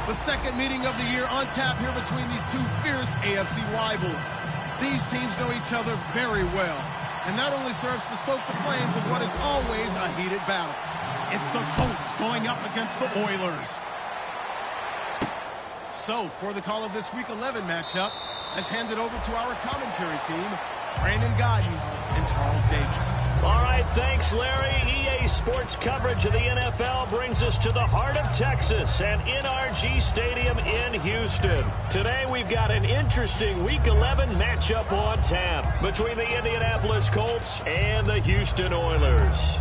The second meeting of the year on tap here between these two fierce AFC rivals. These teams know each other very well, and that only serves to stoke the flames of what is always a heated battle. It's the Colts going up against the Oilers. So, for the call of this Week 11 matchup, let's hand it over to our commentary team, Brandon Godden and Charles Davis. All right, thanks, Larry. EA Sports coverage of the NFL brings us to the heart of Texas and NRG Stadium in Houston. Today, we've got an interesting Week 11 matchup on tap between the Indianapolis Colts and the Houston Oilers.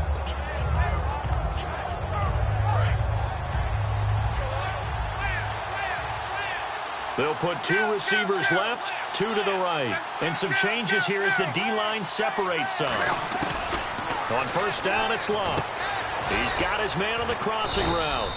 They'll put two receivers left, two to the right. And some changes here as the D-line separates some. On first down, it's Love. He's got his man on the crossing route.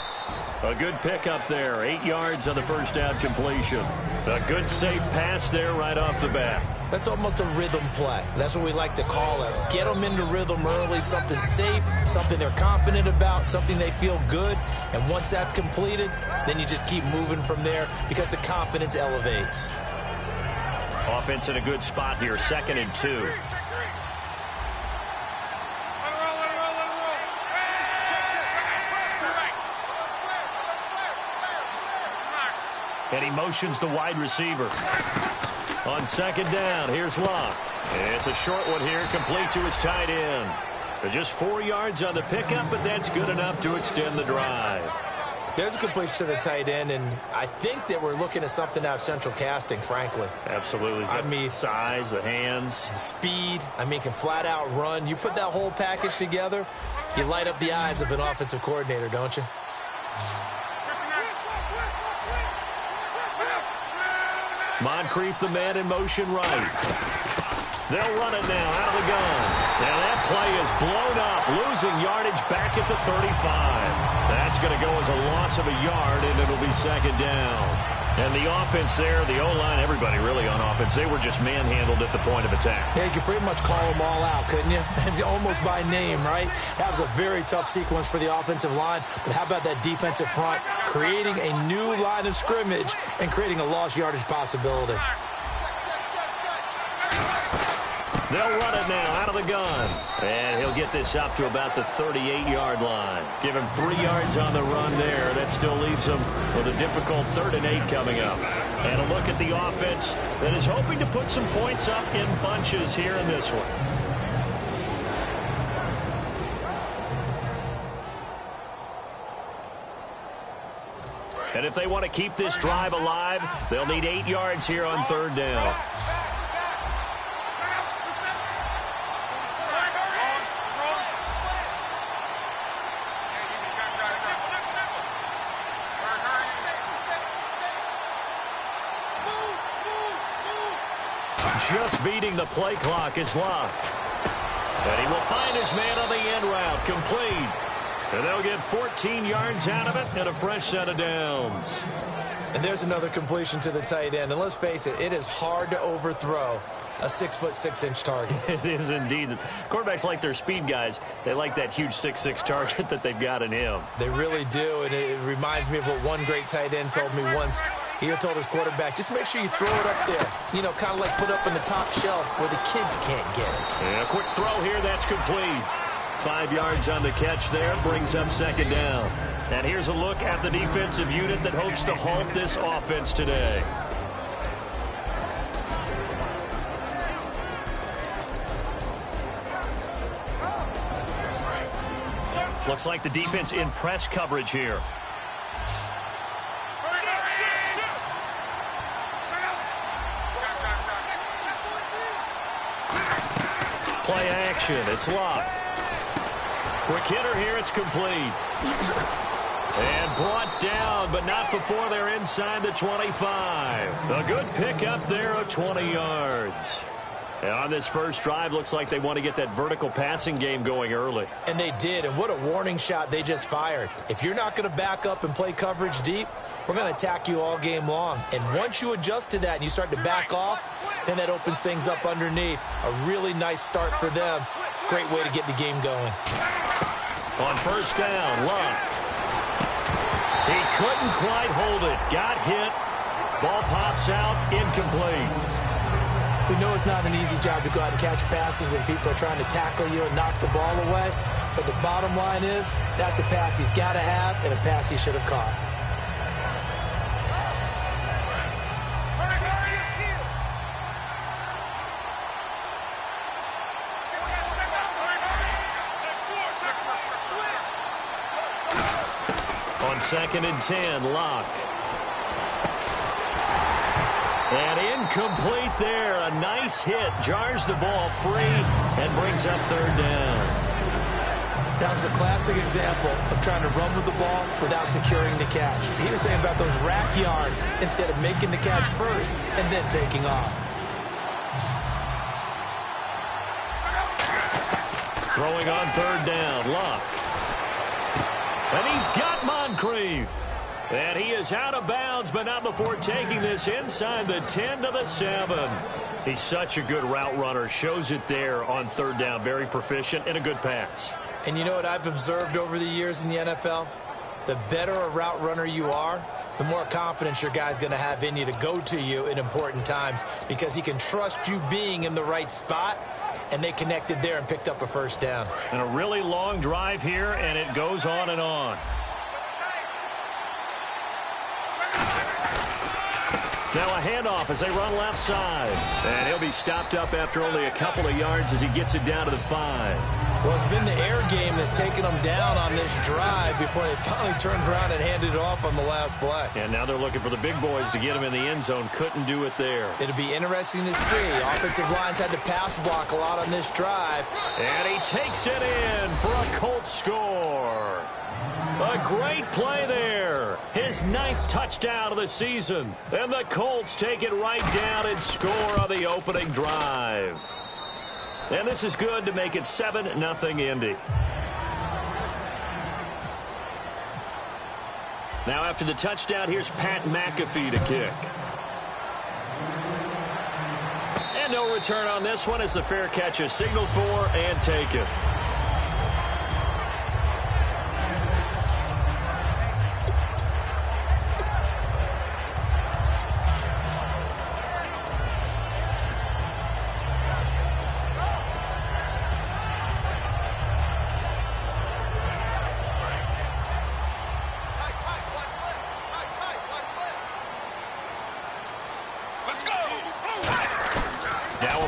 A good pickup there, 8 yards on the first down completion. A good safe pass there right off the bat. That's almost a rhythm play. That's what we like to call it. Get them into rhythm early, something safe, something they're confident about, something they feel good. And once that's completed, then you just keep moving from there because the confidence elevates. Offense in a good spot here, 2nd and 2. And he motions the wide receiver. On 2nd down, here's Love. It's a short one here, complete to his tight end. Just 4 yards on the pickup, but that's good enough to extend the drive. There's a completion to the tight end, and I think that we're looking at something out of central casting, frankly. Absolutely. I mean, size, the hands. Speed. I mean, can flat out run. You put that whole package together, you light up the eyes of an offensive coordinator, don't you? Moncrief, the man in motion right. They'll run it now out of the gun. And that play is blown up, losing yardage back at the 35. That's going to go as a loss of a yard, and it'll be 2nd down. And the offense there, the O-line, everybody really on offense, they were just manhandled at the point of attack. Yeah, you could pretty much call them all out, couldn't you? Almost by name, right? That was a very tough sequence for the offensive line. But how about that defensive front creating a new line of scrimmage and creating a lost yardage possibility? They'll run it now out of the gun. And he'll get this up to about the 38-yard line. Give him 3 yards on the run there. That still leaves him with a difficult 3rd and 8 coming up. And a look at the offense that is hoping to put some points up in bunches here in this one. And if they want to keep this drive alive, they'll need 8 yards here on 3rd down. Just beating the play clock is Love. And he will find his man on the end route, complete. And they'll get 14 yards out of it and a fresh set of downs. And there's another completion to the tight end. And let's face it, it is hard to overthrow a 6'6" target. It is indeed. Quarterbacks like their speed guys. They like that huge 6'6" target that they've got in him. They really do, and it reminds me of what one great tight end told me once. He told his quarterback, just make sure you throw it up there. You know, kind of like put up in the top shelf where the kids can't get it. And a quick throw here, that's complete. 5 yards on the catch there, brings up 2nd down. And here's a look at the defensive unit that hopes to halt this offense today. Looks like the defense in press coverage here. Play action, it's locked. Quick hitter here, it's complete. And brought down, but not before they're inside the 25. A good pickup there of 20 yards. And on this first drive, looks like they want to get that vertical passing game going early. And they did, and what a warning shot they just fired. If you're not going to back up and play coverage deep, we're going to attack you all game long. And once you adjust to that and you start to back off, then that opens things up underneath. A really nice start for them. Great way to get the game going. On first down, Love. He couldn't quite hold it. Got hit. Ball pops out. Incomplete. We know it's not an easy job to go out and catch passes when people are trying to tackle you and knock the ball away. But the bottom line is, that's a pass he's got to have and a pass he should have caught. On 2nd and 10, Locke. And incomplete there. A nice hit. Jars the ball free and brings up 3rd down. That was a classic example of trying to run with the ball without securing the catch. He was thinking about those rack yards instead of making the catch first and then taking off. Throwing on 3rd down, Locke. And he's got Moncrief. And he is out of bounds, but not before taking this inside the 10 to the 7. He's such a good route runner. Shows it there on 3rd down. Very proficient and a good pass. And you know what I've observed over the years in the NFL? The better a route runner you are, the more confidence your guy's going to have in you to go to you in important times because he can trust you being in the right spot, and they connected there and picked up a 1st down. And a really long drive here, and it goes on and on. Now a handoff as they run left side. And he'll be stopped up after only a couple of yards as he gets it down to the 5. Well, it's been the air game that's taken them down on this drive before they finally turned around and handed it off on the last play. And now they're looking for the big boys to get him in the end zone. Couldn't do it there. It'll be interesting to see. Offensive lines had to pass block a lot on this drive. And he takes it in for a Colts score. A great play there. His 9th touchdown of the season. And the Colts take it right down and score on the opening drive. And this is good to make it 7-0 Indy. Now after the touchdown, here's Pat McAfee to kick. And no return on this one as the fair catch is signaled for and taken.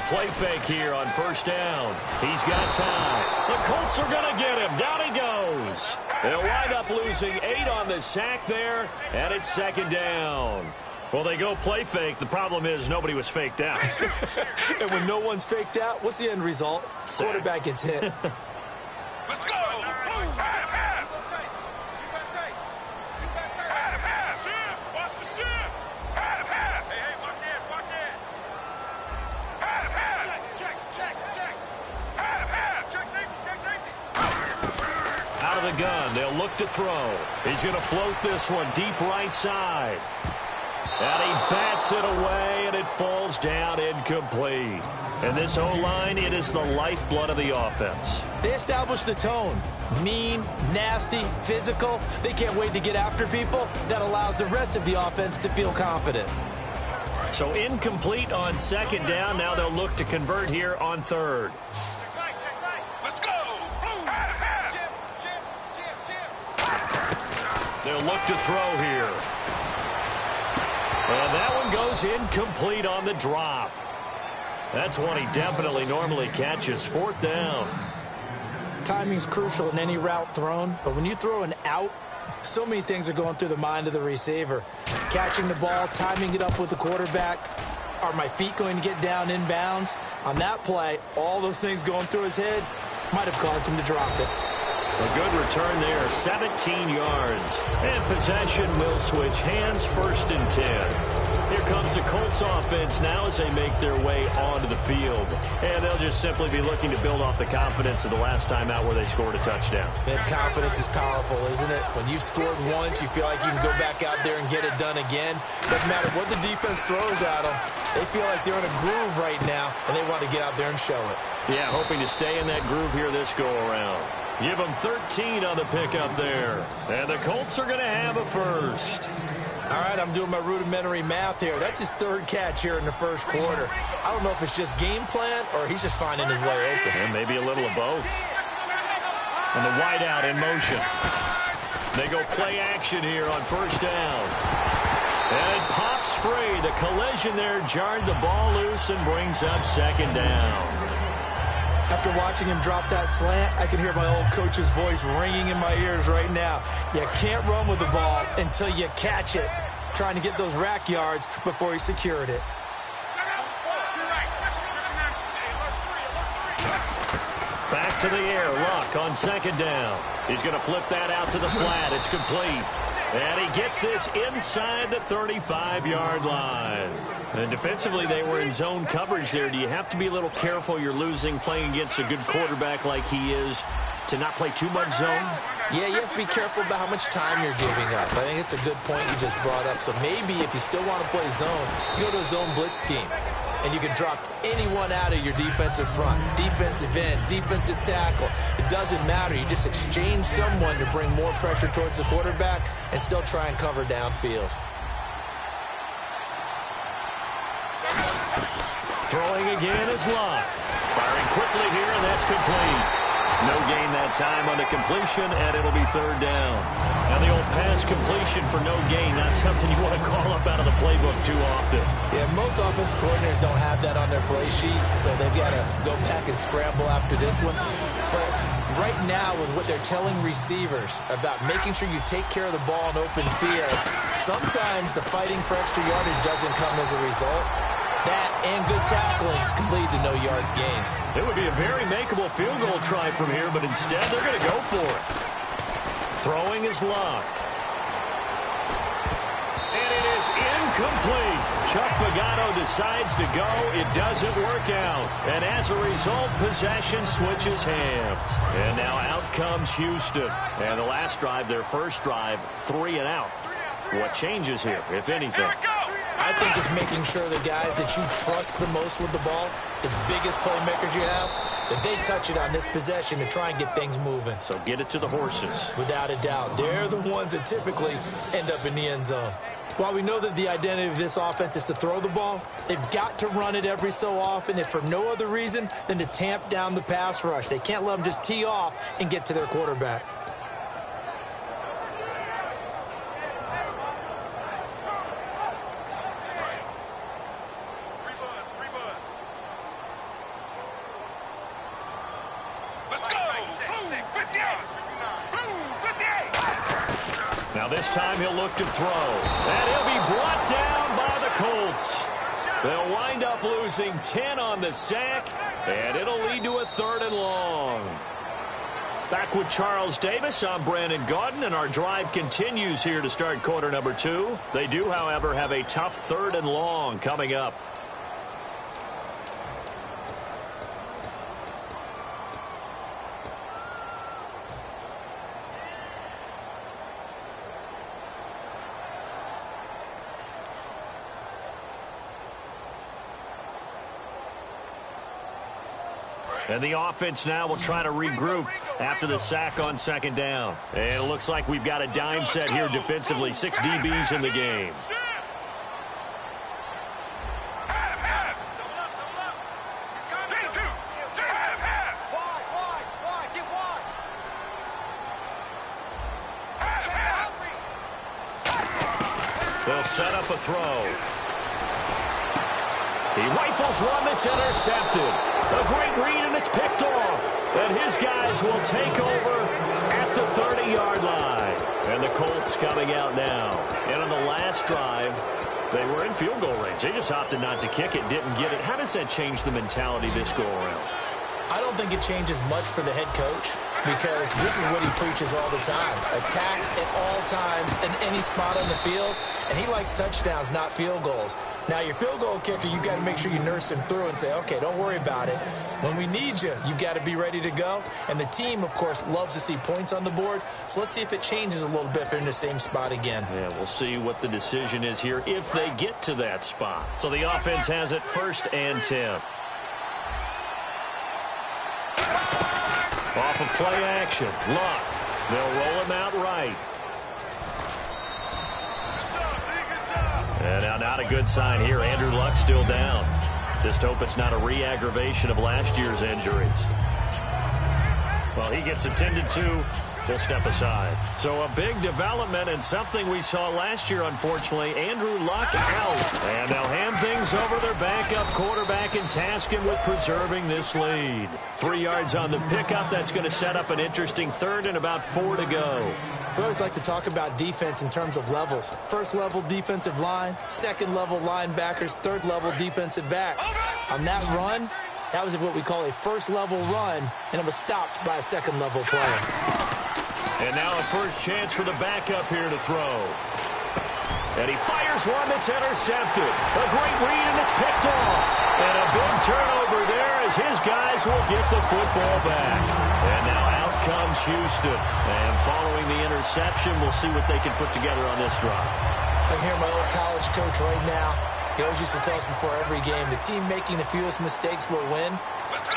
Play fake here on 1st down. He's got time. The Colts are going to get him. Down he goes. They'll wind up losing 8 on the sack there, and it's 2nd down. Well, they go play fake. The problem is nobody was faked out. And when no one's faked out, what's the end result? Sack. Quarterback gets hit. Let's go. The gun. They'll look to throw. He's going to float this one deep right side. And he bats it away, and it falls down incomplete. And this O-line, it is the lifeblood of the offense. They establish the tone. Mean, nasty, physical. They can't wait to get after people. That allows the rest of the offense to feel confident. So incomplete on 2nd down. Now they'll look to convert here on 3rd. They'll look to throw here. And that one goes incomplete on the drop. That's one he definitely normally catches. 4th down. Timing's crucial in any route thrown, but when you throw an out, so many things are going through the mind of the receiver. Catching the ball, timing it up with the quarterback. Are my feet going to get down inbounds? On that play, all those things going through his head might have caused him to drop it. A good return there, 17 yards. And possession will switch hands, 1st and 10. Here comes the Colts offense now as they make their way onto the field. And they'll just simply be looking to build off the confidence of the last time out where they scored a touchdown. Man, confidence is powerful, isn't it? When you've scored once, you feel like you can go back out there and get it done again. Doesn't matter what the defense throws at them. They feel like they're in a groove right now, and they want to get out there and show it. Yeah, hoping to stay in that groove here this go-around. Give them 13 on the pickup there. And the Colts are going to have a first. All right, I'm doing my rudimentary math here. That's his third catch here in the first quarter. I don't know if it's just game plan or he's just finding his way open. And maybe a little of both. And the wideout in motion. They go play action here on first down. And it pops free. The collision there jarred the ball loose and brings up second down. After watching him drop that slant, I can hear my old coach's voice ringing in my ears right now. You can't run with the ball until you catch it. Trying to get those rack yards before he secured it. Back to the air. Luck on second down. He's going to flip that out to the flat. It's complete. And he gets this inside the 35-yard line. And defensively, they were in zone coverage there. Do you have to be a little careful? You're losing playing against a good quarterback like he is to not play too much zone? Yeah, you have to be careful about how much time you're giving up. I think it's a good point you just brought up. So maybe if you still want to play zone, you go to a zone blitz scheme. And you can drop anyone out of your defensive front. Defensive end, defensive tackle. It doesn't matter. You just exchange someone to bring more pressure towards the quarterback and still try and cover downfield. Throwing again is Luck. Firing quickly here, and that's complete. No gain that time on the completion, and it'll be third down. Now the old pass completion for no gain, not something you want to call up out of the playbook too often. Yeah, most offensive coordinators don't have that on their play sheet, so they've got to go back and scramble after this one. But right now, with what they're telling receivers about making sure you take care of the ball in open field, sometimes the fighting for extra yardage doesn't come as a result. That and good tackling can lead to no yards gained. It would be a very makeable field goal try from here, but instead they're going to go for it. Throwing is Luck. And it is incomplete. Chuck Pagano decides to go. It doesn't work out. And as a result, possession switches hands. And now out comes Houston. And the last drive, their first drive, 3 and out. What changes here, if anything? I think it's making sure the guys that you trust the most with the ball, the biggest playmakers you have, that they touch it on this possession to try and get things moving. So get it to the horses. Without a doubt. They're the ones that typically end up in the end zone. While we know that the identity of this offense is to throw the ball, they've got to run it every so often, if for no other reason than to tamp down the pass rush. They can't let them just tee off and get to their quarterback. Now this time he'll look to throw. And he'll be brought down by the Colts. They'll wind up losing 10 on the sack, and it'll lead to a 3rd and long. Back with Charles Davis, I'm Brandon Gaudin, and our drive continues here to start quarter number 2. They do, however, have a tough 3rd and long coming up. And the offense now will try to regroup after the sack on second down. And it looks like we've got a dime set here defensively. 6 DBs in the game. They'll set up a throw. He rifles one that's intercepted. A great read, and it's picked off. And his guys will take over at the 30-yard line. And the Colts coming out now. And on the last drive, they were in field goal range. They just opted not to kick it, didn't get it. How does that change the mentality this go-around? I don't think it changes much for the head coach because this is what he preaches all the time. Attack at all times in any spot on the field, and he likes touchdowns, not field goals. Now, your field goal kicker, you've got to make sure you nurse him through and say, okay, don't worry about it. When we need you, you've got to be ready to go. And the team, of course, loves to see points on the board. So let's see if it changes a little bit if they're in the same spot again. Yeah, we'll see what the decision is here if they get to that spot. So the offense has it 1st and 10. Off of play action. Luck. They'll roll him out right. And now not a good sign here. Andrew Luck still down. Just hope it's not a re-aggravation of last year's injuries. Well, he gets attended to. He'll step aside. So a big development and something we saw last year, unfortunately. Andrew Luck out. And they'll hand things over to their backup quarterback and task him with preserving this lead. 3 yards on the pickup. That's going to set up an interesting third and about 4 to go. We always like to talk about defense in terms of levels. First level defensive line, second level linebackers, third level defensive backs. On that run, that was what we call a first level run, and it was stopped by a second level player. And now a first chance for the backup here to throw. And he fires one that's intercepted. A great read, and it's picked off. And a big turnover there as his guys will get the football back. And now out comes Houston. And following the interception, we'll see what they can put together on this drive. I hear my old college coach right now. He always used to tell us before every game, the team making the fewest mistakes will win.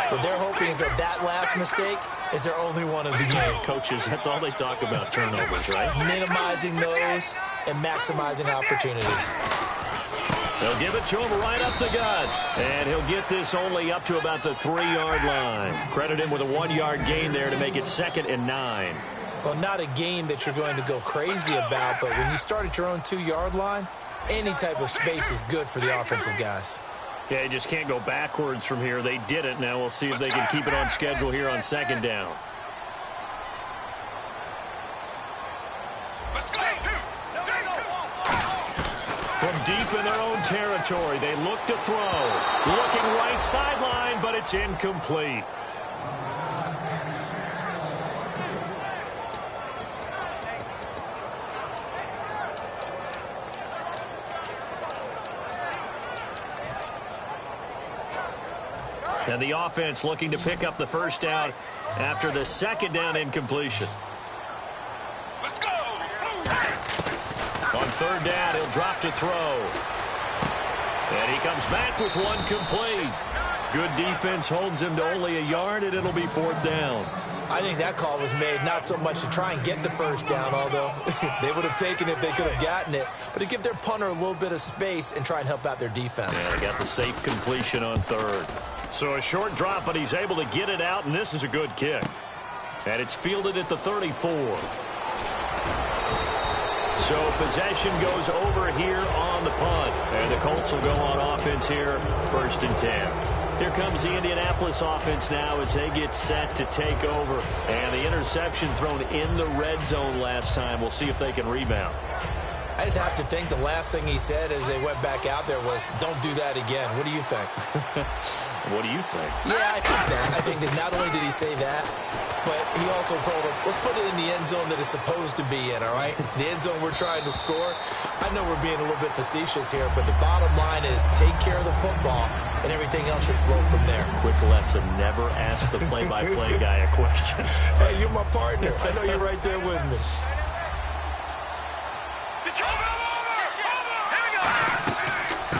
What they're hoping is that last mistake is their only one of the game. Coaches, that's all they talk about, turnovers, right? Minimizing those and maximizing opportunities. They'll give it to him right up the gut. And he'll get this only up to about the 3-yard line. Credit him with a 1-yard gain there to make it 2nd and 9. Well, not a game that you're going to go crazy about, but when you start at your own 2-yard line, any type of space is good for the offensive guys. Yeah, you just can't go backwards from here. They did it. Now we'll see if they can keep it on schedule here on 2nd down. Let's go. From deep in their own territory, they look to throw. Looking right sideline, but it's incomplete. And the offense looking to pick up the first down after the 2nd down incompletion. Let's go. On 3rd down, he'll drop to throw. And he comes back with one complete. Good defense holds him to only a yard, and it'll be 4th down. I think that call was made not so much to try and get the first down, although they would have taken it if they could have gotten it, but to give their punter a little bit of space and try and help out their defense. Yeah, they got the safe completion on 3rd. So a short drop, but he's able to get it out, and this is a good kick. And it's fielded at the 34. So possession goes over here on the punt. And the Colts will go on offense here, 1st and 10. Here comes the Indianapolis offense now as they get set to take over. And the interception thrown in the red zone last time. We'll see if they can rebound. I just have to think the last thing he said as they went back out there was, don't do that again. What do you think? What do you think? Yeah, I think that. I think that not only did he say that, but he also told him, let's put it in the end zone that it's supposed to be in, all right? The end zone we're trying to score. I know we're being a little bit facetious here, but the bottom line is take care of the football, and everything else should flow from there. Quick lesson, never ask the play-by-play guy a question. Hey, you're my partner. I know you're right there with me.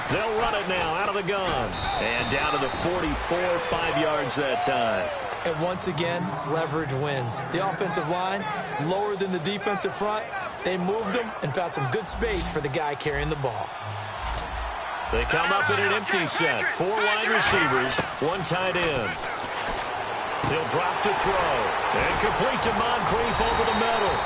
They'll run it now out of the gun. And down to the 44, 5 yards that time. And once again, leverage wins. The offensive line, lower than the defensive front. They moved them and found some good space for the guy carrying the ball. They come up in an empty set. 4 wide receivers, 1 tight end. He'll drop to throw. And complete to Moncrief over the middle.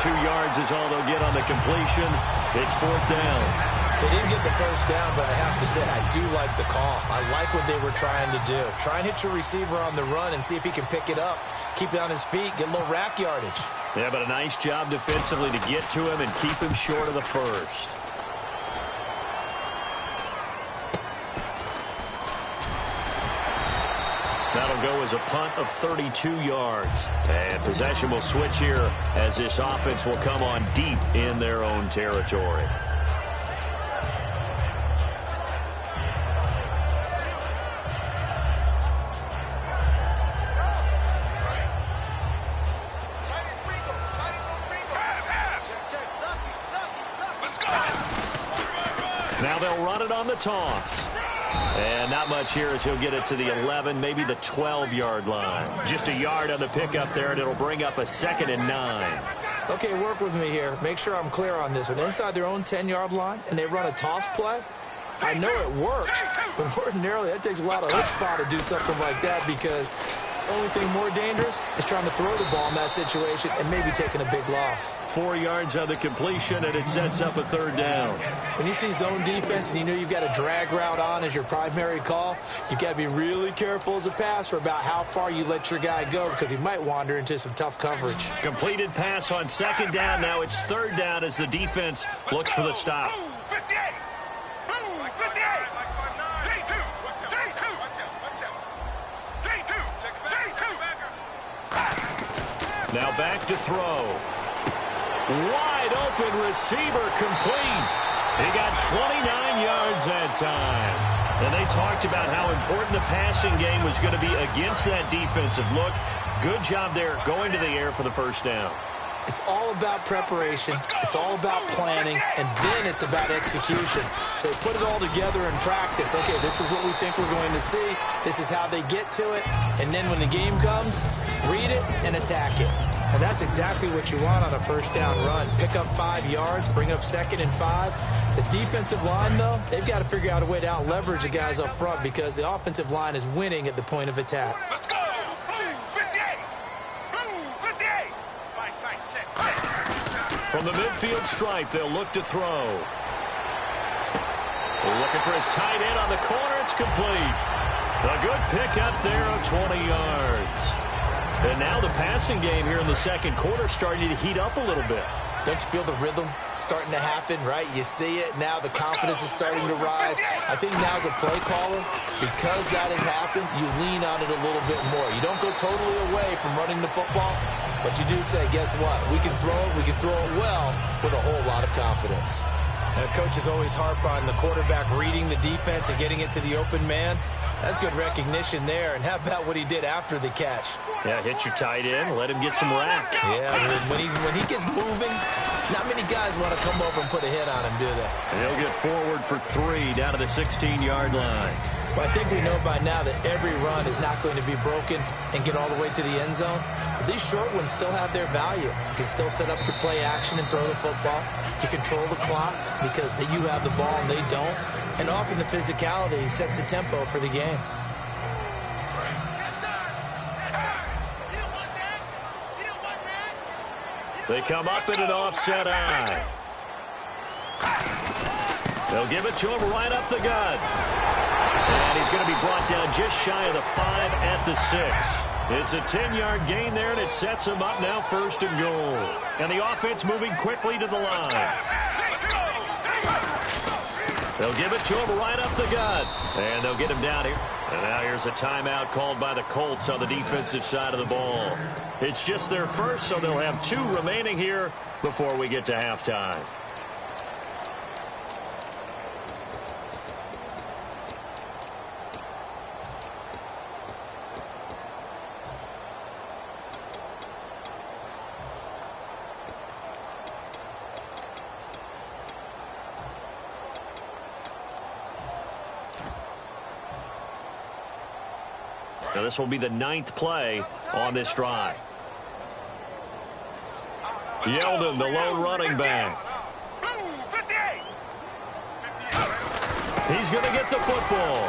2 yards is all they'll get on the completion. It's 4th down. They didn't get the first down, but I have to say I do like the call. I like what they were trying to do. Try and hit your receiver on the run and see if he can pick it up. Keep it on his feet, get a little rack yardage. Yeah, but a nice job defensively to get to him and keep him short of the first. That'll go as a punt of 32 yards. And possession will switch here as this offense will come on deep in their own territory. Now they'll run it on the toss. And not much here as he'll get it to the 11, maybe the 12-yard line. Just a yard on the pickup there, and it'll bring up a 2nd and 9. Okay, work with me here. Make sure I'm clear on this one. Inside their own 10-yard line, and they run a toss play, I know it works, but ordinarily that takes a lot of chutzpah to do something like that, because the only thing more dangerous is trying to throw the ball in that situation and maybe taking a big loss. 4 yards on the completion, and it sets up a 3rd down. When you see zone defense and you know you've got a drag route on as your primary call, you've got to be really careful as a passer about how far you let your guy go, because he might wander into some tough coverage. Completed pass on 2nd down. Now it's 3rd down as the defense looks for the stop. Now back to throw. Wide open receiver complete. He got 29 yards that time. And they talked about how important the passing game was going to be against that defensive look. Good job there going to the air for the 1st down. It's all about preparation. It's all about planning. And then it's about execution. So put it all together in practice. Okay, this is what we think we're going to see. This is how they get to it. And then when the game comes, read it and attack it. And that's exactly what you want on a 1st down run. Pick up 5 yards, bring up 2nd and 5. The defensive line, though, they've got to figure out a way to out-leverage the guys up front, because the offensive line is winning at the point of attack. Let's go! Move, 58! Move, 58! From the midfield stripe, they'll look to throw. Looking for his tight end on the corner. It's complete. A good pickup there of 20 yards. And now the passing game here in the 2nd quarter starting to heat up a little bit. Don't you feel the rhythm starting to happen, right? You see it. Now the confidence is starting to rise. I think now as a play caller, because that has happened, you lean on it a little bit more. You don't go totally away from running the football, but you do say, guess what? We can throw it. We can throw it well with a whole lot of confidence. And coaches always harp on the quarterback reading the defense and getting it to the open man. That's good recognition there. And how about what he did after the catch? Yeah, hit your tight end, let him get some rack. Yeah, when he gets moving, not many guys want to come over and put a hit on him, do they? And he'll get forward for 3 down to the 16-yard line. Well, I think we know by now that every run is not going to be broken and get all the way to the end zone. But these short ones still have their value. You can still set up your play action and throw the football. You control the clock because you have the ball and they don't. And often the physicality sets the tempo for the game. They come up in an offset eye. They'll give it to him right up the gut. And he's going to be brought down just shy of the 5 at the 6. It's a 10-yard gain there, and it sets him up now 1st and goal. And the offense moving quickly to the line. They'll give it to him right up the gut. And they'll get him down here. And now here's a timeout called by the Colts on the defensive side of the ball. It's just their first, so they'll have 2 remaining here before we get to halftime. Now this will be the 9th play on this drive. Yeldon, the lone running back. He's going to get the football.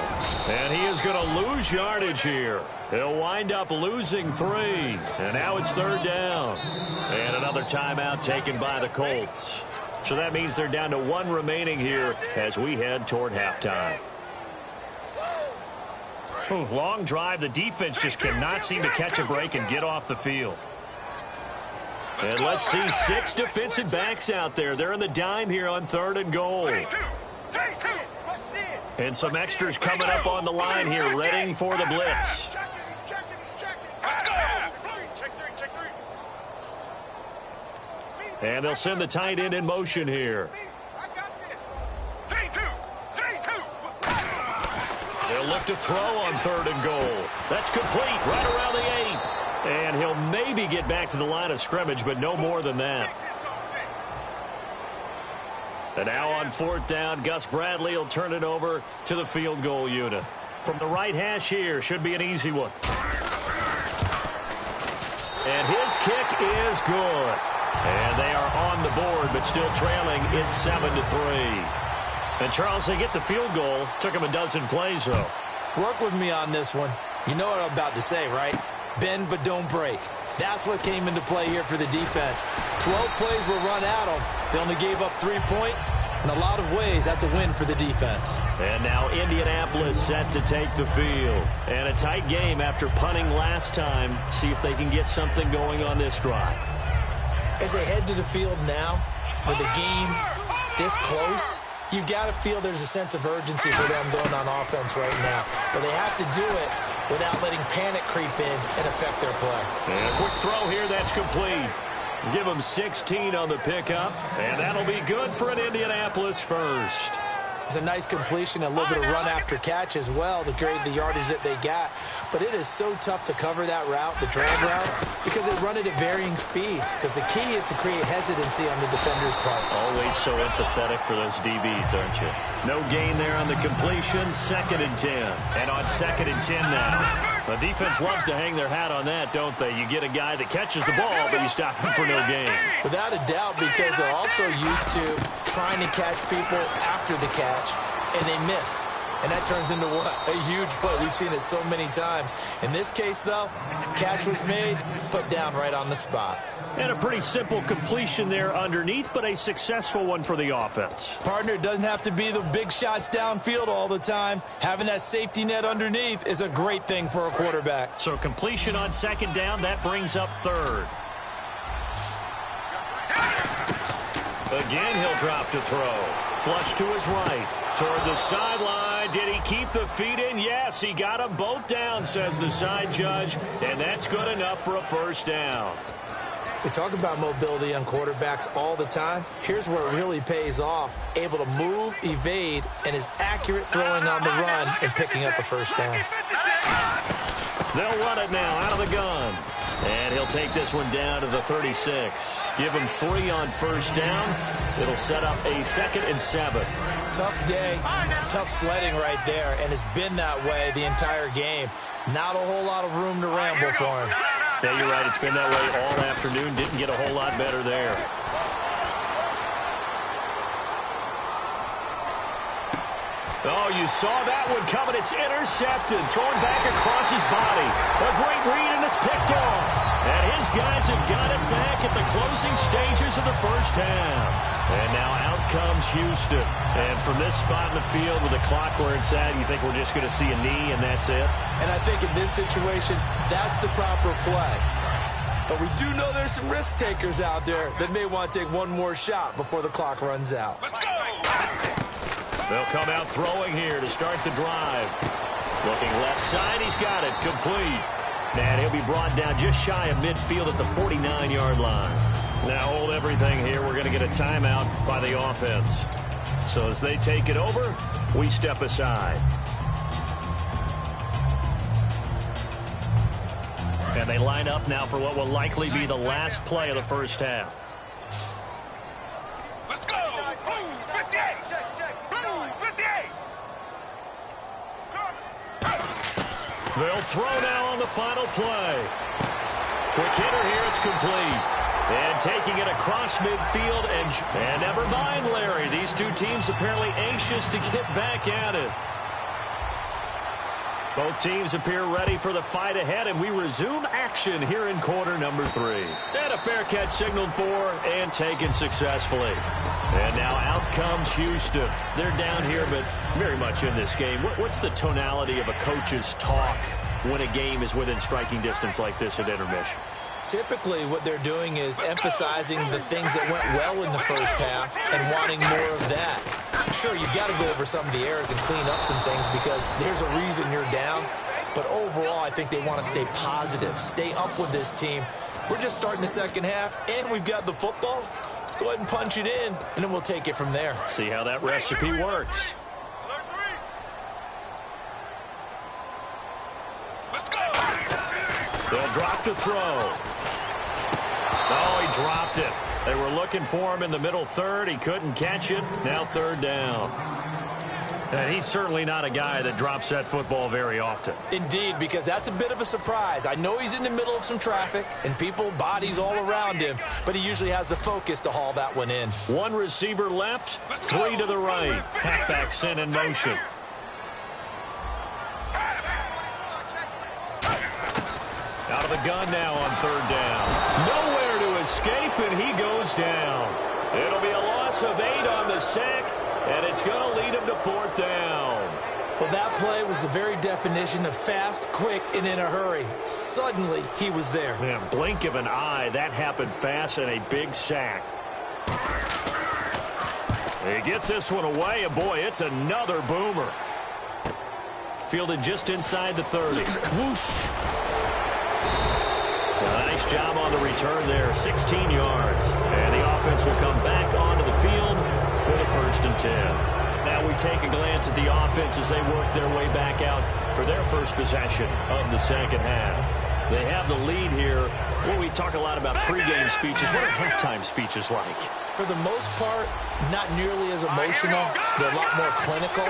And he is going to lose yardage here. He'll wind up losing 3. And now it's 3rd down. And another timeout taken by the Colts. So that means they're down to 1 remaining here as we head toward halftime. Long drive. The defense just cannot seem to catch a break and get off the field. And let's see 6 defensive backs out there. They're in the dime here on 3rd and goal. And some extras coming up on the line here, readying for the blitz. And they'll send the tight end in motion here. They'll look to throw on 3rd and goal. That's complete right around the 8. And he'll maybe get back to the line of scrimmage, but no more than that. And now on 4th down, Gus Bradley will turn it over to the field goal unit. From the right hash here, should be an easy one. And his kick is good. And they are on the board, but still trailing. It's 7-3. And, Charles, they get the field goal. Took him a dozen plays, though. Work with me on this one. You know what I'm about to say, right? Bend but don't break. That's what came into play here for the defense. 12 plays were run at them. They only gave up 3 points. In a lot of ways, that's a win for the defense. And now Indianapolis set to take the field. And a tight game after punting last time. See if they can get something going on this drive. As they head to the field now, with the game this close, you got to feel there's a sense of urgency for them going on offense right now. But they have to do it without letting panic creep in and affect their play. And a quick throw here, that's complete. Give them 16 on the pickup, and that'll be good for an Indianapolis first. It's a nice completion, a little bit of run after catch as well to create the yardage that they got. But it is so tough to cover that route, the drag route, because they run it at varying speeds. Because the key is to create hesitancy on the defender's part. Always so empathetic for those DBs, aren't you? No gain there on the completion, 2nd and 10. And on 2nd and 10 now. The defense loves to hang their hat on that, don't they? You get a guy that catches the ball, but you stop him for no gain. Without a doubt, because they're also used to trying to catch people after the catch, and they miss. And that turns into what? A huge play. We've seen it so many times. In this case, though, catch was made, put down right on the spot. And a pretty simple completion there underneath, but a successful one for the offense. Partner, it doesn't have to be the big shots downfield all the time. Having that safety net underneath is a great thing for a quarterback. So completion on 2nd down, that brings up 3rd. Again, he'll drop to throw. Flush to his right. Toward the sideline. Did he keep the feet in? Yes, he got them both down, says the side judge. And that's good enough for a 1st down. We talk about mobility on quarterbacks all the time. Here's where it really pays off. Able to move, evade, and is accurate throwing on the run and picking up a 1st down. They'll run it now out of the gun. And he'll take this one down to the 36. Give him 3 on 1st down. It'll set up a 2nd and 7. Tough day, tough sledding right there, and it's been that way the entire game. Not a whole lot of room to ramble for him. Yeah, you're right. It's been that way all afternoon. Didn't get a whole lot better there. Oh, you saw that one coming. It's intercepted. Thrown back across his body. A great read, and it's picked off. And his guys have got it back at the closing stages of the 1st half. And now out comes Houston. And from this spot in the field with the clock where it's at, you think we're just going to see a knee and that's it? And I think in this situation, that's the proper play. But we do know there's some risk takers out there that may want to take one more shot before the clock runs out. Let's go! They'll come out throwing here to start the drive. Looking left side, he's got it, complete. And he'll be brought down just shy of midfield at the 49-yard line. Now hold everything here. We're going to get a timeout by the offense. So as they take it over, we step aside. And they line up now for what will likely be the last play of the 1st half. Let's go! 58! 58! They'll throw now on the final play. Quick hitter here, it's complete. And taking it across midfield, and never mind, Larry. These two teams apparently anxious to get back at it. Both teams appear ready for the fight ahead, and we resume action here in quarter number 3. And a fair catch signaled for and taken successfully. And now out comes Houston. They're down here, but very much in this game. What's the tonality of a coach's talk when a game is within striking distance like this at intermission? Typically, what they're doing is emphasizing the things that went well in the 1st half and wanting more of that. Sure, you've got to go over some of the errors and clean up some things because there's a reason you're down. But overall, I think they want to stay positive, stay up with this team. We're just starting the 2nd half, and we've got the football. Let's go ahead and punch it in, and then we'll take it from there. See how that recipe works. Let's go! They'll drop to throw. Oh, he dropped it. They were looking for him in the middle third. He couldn't catch it. Now third down. And he's certainly not a guy that drops that football very often. Indeed, because that's a bit of a surprise. I know he's in the middle of some traffic and people, bodies all around him, but he usually has the focus to haul that one in. One receiver left, three to the right. Halfback sent in motion. Out of the gun now on third down. Nowhere to escape, and he goes down. It'll be a loss of 8 on the sack, and it's going to lead him to fourth down. Well, that play was the very definition of fast, quick, and in a hurry. Suddenly, he was there. Man, blink of an eye, that happened fast and a big sack. He gets this one away, and boy, it's another boomer. Fielded just inside the 30. Whoosh. Nice job on the return there, 16 yards. And the offense will come back onto the field with a 1st and 10. Now we take a glance at the offense as they work their way back out for their first possession of the second half. They have the lead here. Well, we talk a lot about pregame speeches. What are halftime speeches like? For the most part, not nearly as emotional. They're a lot more clinical.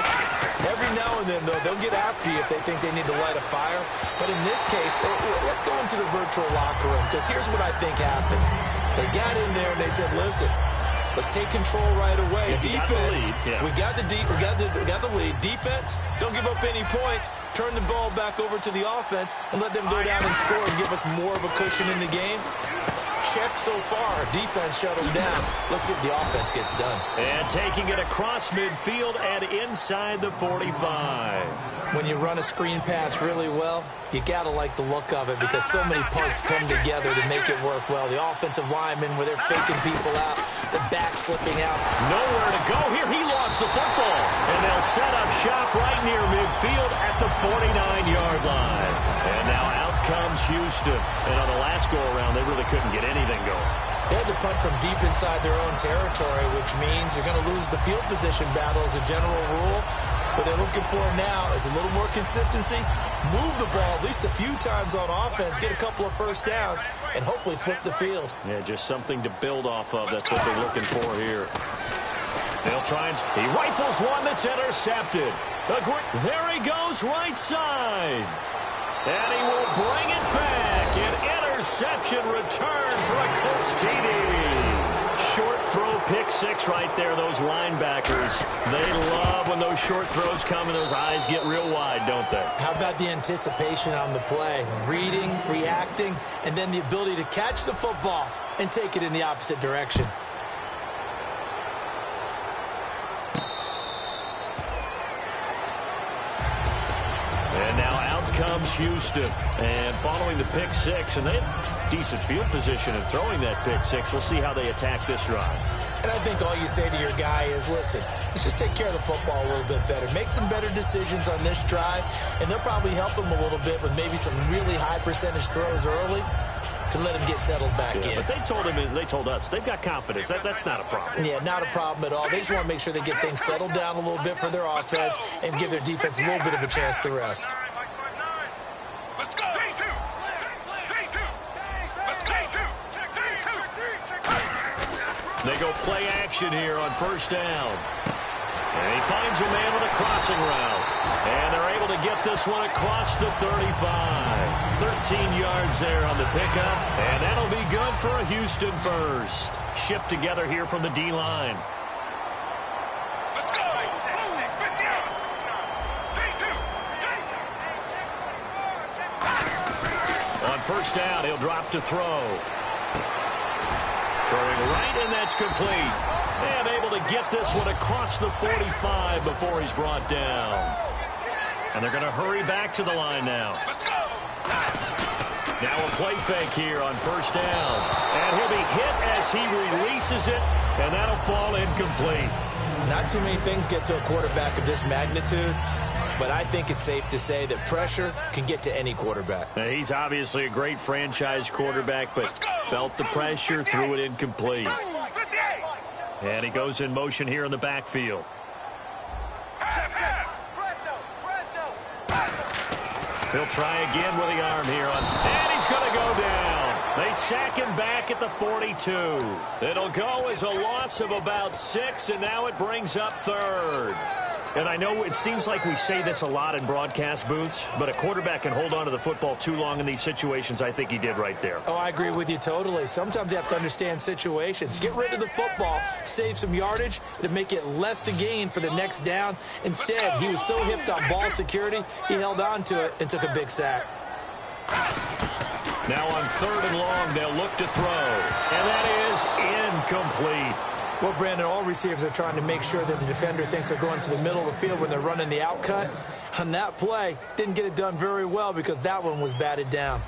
Every now and then, though, they'll get after you if they think they need to light a fire. But in this case, let's go into the virtual locker room, because here's what I think happened. They got in there and they said, listen, let's take control right away. Defense, we got the lead. Defense, don't give up any points. Turn the ball back over to the offense and let them go down and score and give us more of a cushion in the game. Check so far. Defense shut them down. Let's see if the offense gets done. And taking it across midfield and inside the 45. When you run a screen pass really well, you got to like the look of it because so many parts come together to make it work well. The offensive linemen, where they're faking people out, the back slipping out. Nowhere to go here. He lost the football. And they'll set up shop right near midfield at the 49-yard line. And now out comes Houston. And on the last go-around, they really couldn't get anything going. They had to punt from deep inside their own territory, which means you're going to lose the field position battle as a general rule. What they're looking for now is a little more consistency, move the ball at least a few times on offense, get a couple of first downs, and hopefully flip the field. Yeah, just something to build off of. That's what they're looking for here. They'll try and he rifles one that's intercepted. There he goes right side. And he will bring it back. An interception return for a Colts TD. Short throw, pick six right there. Those linebackers, they love when those short throws come and those eyes get real wide, don't they? How about the anticipation on the play? Reading, reacting, and then the ability to catch the football and take it in the opposite direction. And now out comes Houston. And following the pick six, and they have decent field position in throwing that pick six. We'll see how they attack this drive. And I think all you say to your guy is, listen, let's just take care of the football a little bit better. Make some better decisions on this drive, and they'll probably help him a little bit with maybe some really high percentage throws early to let him get settled back in. But they told us they've got confidence. That's not a problem. Yeah, not a problem at all. They just want to make sure they get things settled down a little bit for their offense and give their defense a little bit of a chance to rest. Let's go. They go play action here on first down. And he finds a man with a crossing route. And they're able to get this one across the 35. 13 yards there on the pickup. And that'll be good for a Houston first. Shift together here from the D-line. Let's go. On first down, he'll drop to throw. Throwing right, and that's complete. And able to get this one across the 45 before he's brought down. And they're going to hurry back to the line now. Let's go. Now a play fake here on first down. And he'll be hit as he releases it, and that'll fall incomplete. Not too many things get to a quarterback of this magnitude, but I think it's safe to say that pressure can get to any quarterback. Now, he's obviously a great franchise quarterback, but felt the pressure, threw it incomplete. And he goes in motion here in the backfield. He'll try again with the arm here. And he's going to go down. They sack him back at the 42. It'll go as a loss of about 6, and now it brings up 3rd. And I know it seems like we say this a lot in broadcast booths, but a quarterback can hold on to the football too long in these situations. I think he did right there. Oh, I agree with you totally. Sometimes you have to understand situations. Get rid of the football, save some yardage to make it less to gain for the next down. Instead, he was so hipped on ball security, he held on to it and took a big sack. Now on 3rd and long, they'll look to throw. And that is incomplete. Well, Brandon, all receivers are trying to make sure that the defender thinks they're going to the middle of the field when they're running the out cut. On that play, didn't get it done very well because that one was batted down.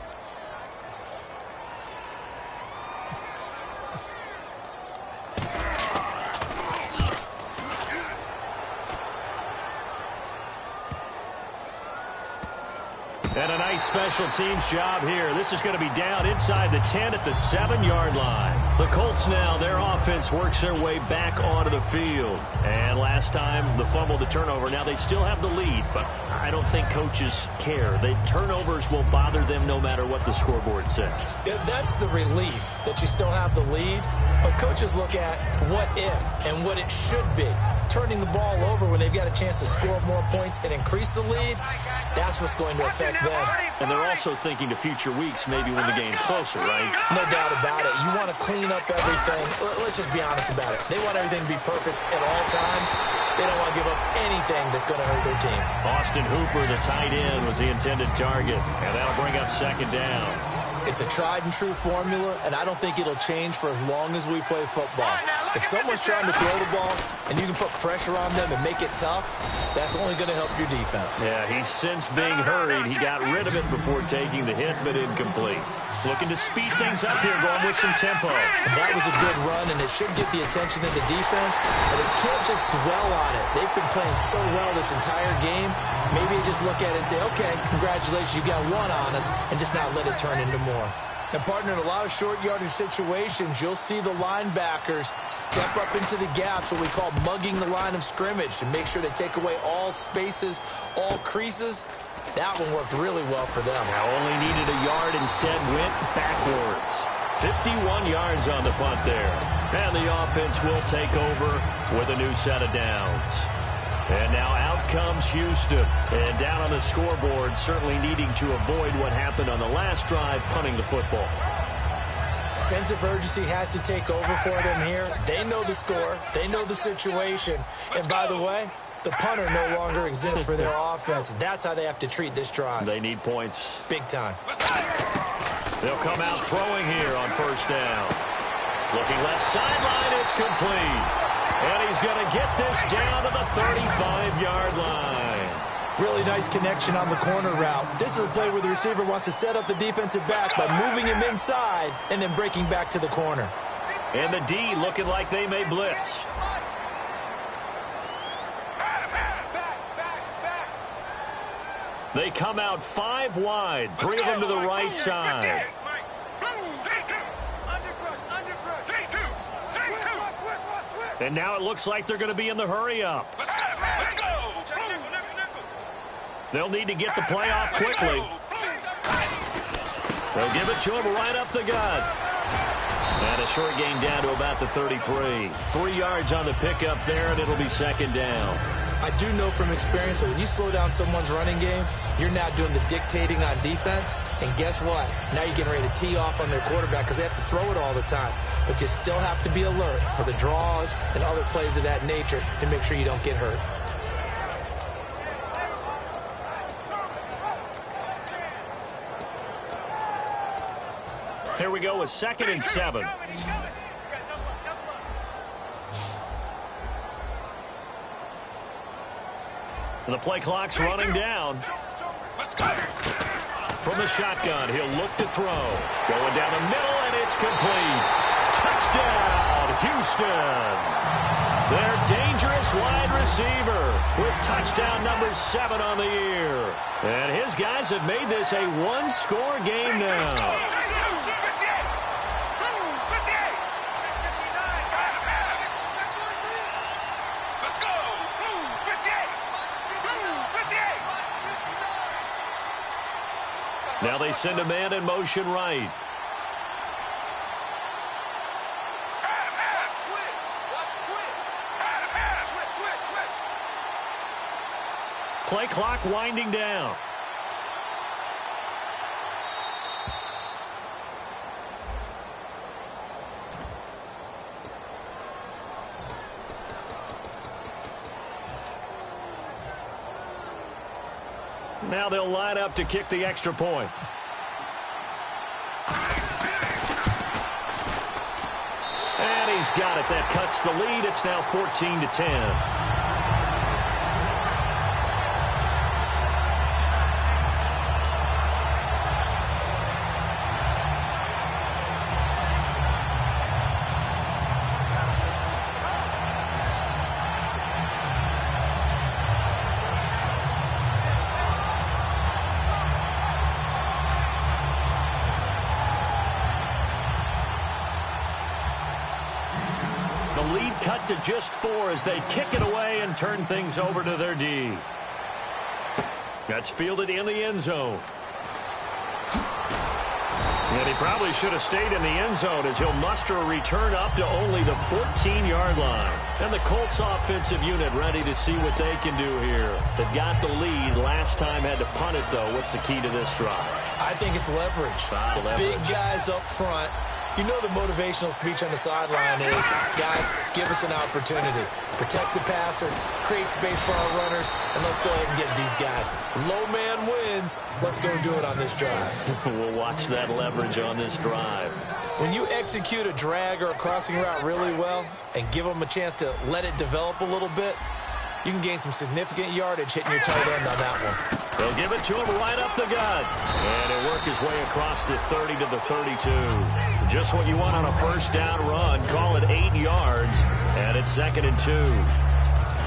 And a nice special teams job here. This is going to be down inside the 10 at the 7-yard line. The Colts now, their offense works their way back onto the field. And last time, the fumble, the turnover. Now they still have the lead, but I don't think coaches care. The turnovers will bother them no matter what the scoreboard says. Yeah, that's the relief that you still have the lead. But coaches look at what if and what it should be. Turning the ball over when they've got a chance to score more points and increase the lead, that's what's going to affect them. And they're also thinking to future weeks, maybe when the game's closer, right? No doubt about it. You want to clean up everything. Let's just be honest about it. They want everything to be perfect at all times. They don't want to give up anything that's going to hurt their team. Austin Hooper, the tight end, was the intended target, and that'll bring up 2nd down. It's a tried-and-true formula, and I don't think it'll change for as long as we play football. If someone's trying to throw the ball and you can put pressure on them and make it tough, that's only going to help your defense. Yeah, he's since being hurried. He got rid of it before taking the hit, but incomplete. Looking to speed things up here, going with some tempo. And that was a good run, and it should get the attention of the defense, but it can't just dwell on it. They've been playing so well this entire game. Maybe you just look at it and say, okay, congratulations, you got one on us, and just not let it turn into more. And, partner, in a lot of short yardage situations, you'll see the linebackers step up into the gaps, what we call mugging the line of scrimmage, to make sure they take away all spaces, all creases. That one worked really well for them. Now only needed a yard, instead went backwards. 51 yards on the punt there. And the offense will take over with a new set of downs. And now out comes Houston. And down on the scoreboard, certainly needing to avoid what happened on the last drive, punting the football. Sense of urgency has to take over for them here. They know the score. They know the situation. And by the way, the punter no longer exists for their offense. That's how they have to treat this drive. They need points. Big time. They'll come out throwing here on 1st down. Looking left sideline, it's complete. And he's going to get this down to the 35-yard line. Really nice connection on the corner route. This is a play where the receiver wants to set up the defensive back by moving him inside and then breaking back to the corner. And the D looking like they may blitz. They come out 5 wide, 3 of them to the right side. And now it looks like they're going to be in the hurry-up. Let's go. They'll need to get the play off quickly. They'll give it to him right up the gut. And a short gain down to about the 33. 3 yards on the pickup there, and it'll be 2nd down. I do know from experience that when you slow down someone's running game, you're now doing the dictating on defense. And guess what? Now you're getting ready to tee off on their quarterback because they have to throw it all the time. But you still have to be alert for the draws and other plays of that nature to make sure you don't get hurt. Here we go with 2nd and 7. The play clock's running down. From the shotgun, he'll look to throw. Going down the middle, and it's complete. Touchdown, Houston. Their dangerous wide receiver with touchdown number 7 on the year. And his guys have made this a one-score game now. Now they send a man in motion right. Play clock winding down. Now they'll line up to kick the extra point. And he's got it. That cuts the lead. It's now 14-10. The lead cut to just 4 as they kick it away and turn things over to their D. That's fielded in the end zone. And he probably should have stayed in the end zone as he'll muster a return up to only the 14-yard line. And the Colts offensive unit ready to see what they can do here. They've got the lead. Last time had to punt it, though. What's the key to this drive? I think it's leverage. The big guys up front. You know the motivational speech on the sideline is, guys, give us an opportunity. Protect the passer, create space for our runners, and let's go ahead and get these guys. Low man wins. Let's go do it on this drive. We'll watch that leverage on this drive. When you execute a drag or a crossing route really well and give them a chance to let it develop a little bit, you can gain some significant yardage hitting your tight end on that one. They'll give it to him right up the gut. And he'll work his way across the 30 to the 32. Just what you want on a first down run. Call it 8 yards. And it's 2nd and 2.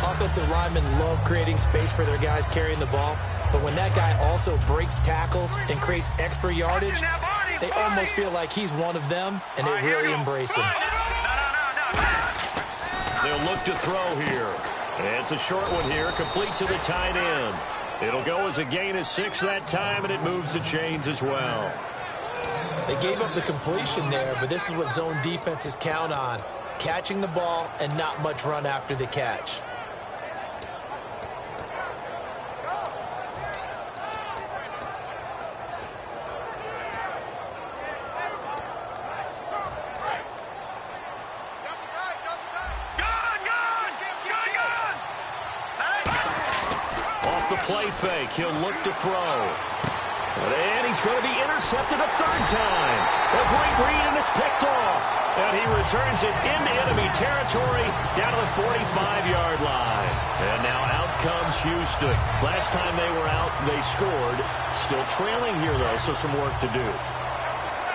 Offensive linemen love creating space for their guys carrying the ball. But when that guy also breaks tackles and creates extra yardage, they almost feel like he's one of them, and they really embrace him. They'll look to throw here. And it's a short one here, complete to the tight end. It'll go as a gain of 6 that time, and it moves the chains as well. They gave up the completion there, but this is what zone defenses count on. Catching the ball and not much run after the catch. Play fake. He'll look to throw. And he's going to be intercepted a 3rd time. A great read, and it's picked off. And he returns it into enemy territory down to the 45-yard line. And now out comes Houston. Last time they were out, they scored. Still trailing here, though, so some work to do.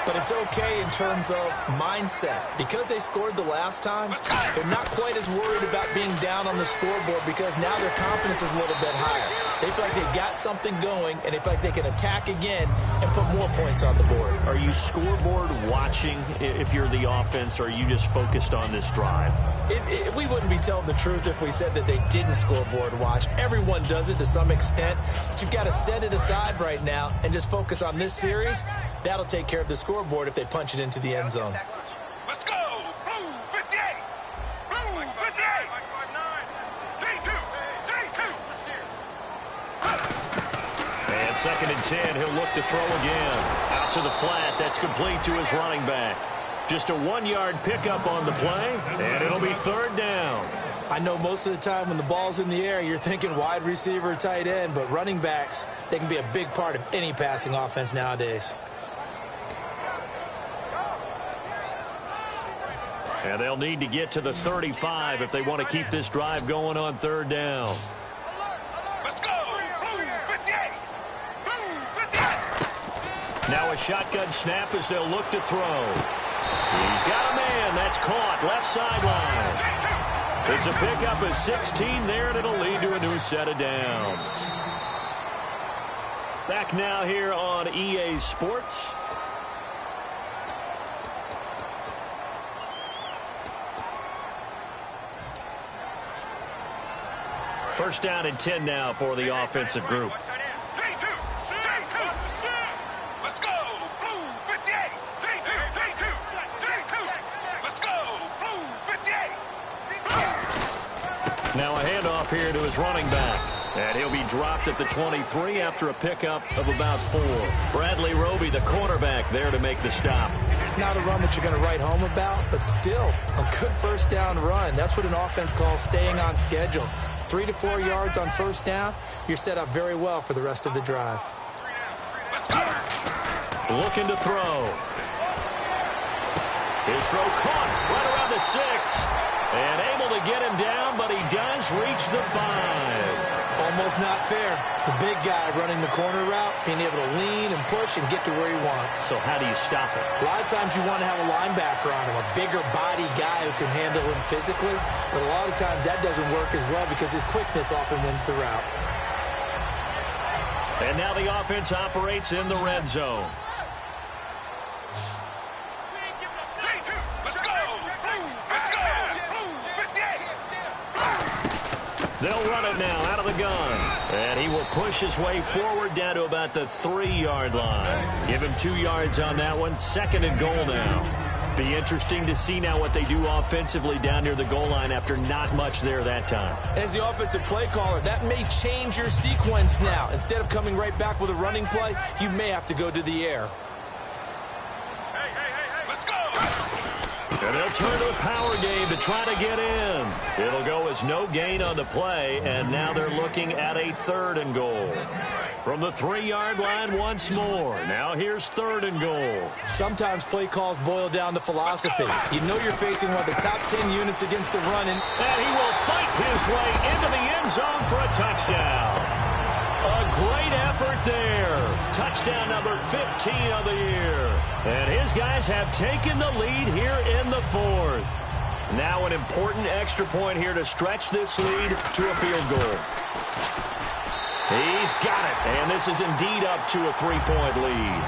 But it's okay in terms of mindset. Because they scored the last time, they're not quite as worried about being down on the scoreboard because now their confidence is a little bit higher. They feel like they got something going, and they feel like they can attack again and put more points on the board. Are you scoreboard watching if you're the offense, or are you just focused on this drive? We wouldn't be telling the truth if we said that they didn't scoreboard watch. Everyone does it to some extent, but you've got to set it aside right now and just focus on this series. That'll take care of the scoreboard if they punch it into the end zone. Let's go! Blue 58! Blue 58! 3-2! 3-2! And 2nd and 10, he'll look to throw again. Out to the flat, that's complete to his running back. Just a 1-yard pickup on the play, and it'll be 3rd down. I know most of the time when the ball's in the air, you're thinking wide receiver, tight end, but running backs, they can be a big part of any passing offense nowadays. And they'll need to get to the 35 if they want to keep this drive going on 3rd down. Let's go! Blue 58! Blue 58! Now a shotgun snap as they'll look to throw. He's got a man. That's caught. Left sideline. It's a pickup of 16 there, and it'll lead to a new set of downs. Back now here on EA Sports. First down and 10 now for the offensive group. 3-2! 3-2! Let's go! Blue 58! 3-2! 3-2! 3-2! Let's go! Blue 58! Now a handoff here to his running back. And he'll be dropped at the 23 after a pickup of about 4. Bradley Roby, the cornerback, there to make the stop. Not a run that you're going to write home about, but still a good first down run. That's what an offense calls staying on schedule. 3 to 4 yards on first down, you're set up very well for the rest of the drive. Looking to throw. His throw caught right around the 6. And able to get him down, but he does reach the 5. Almost not fair. The big guy running the corner route, being able to lean and push and get to where he wants. So how do you stop it? A lot of times you want to have a linebacker on him, a bigger body guy who can handle him physically. But a lot of times that doesn't work as well because his quickness often wins the route. And now the offense operates in the red zone. They'll run it now out of the gun. And he will push his way forward down to about the 3-yard line. Give him 2 yards on that one. 2nd and goal now. Be interesting to see now what they do offensively down near the goal line after not much there that time. As the offensive play caller, that may change your sequence now. Instead of coming right back with a running play, you may have to go to the air. And they'll turn to a power game to try to get in. It'll go as no gain on the play, and now they're looking at a 3rd and goal. From the 3-yard line once more. Now here's 3rd and goal. Sometimes play calls boil down to philosophy. You know you're facing one of the top 10 units against the run. And he will fight his way into the end zone for a touchdown. A great effort there. Touchdown number 15 of the year. And his guys have taken the lead here in the 4th. Now an important extra point here to stretch this lead to a field goal. He's got it. And this is indeed up to a 3-point lead.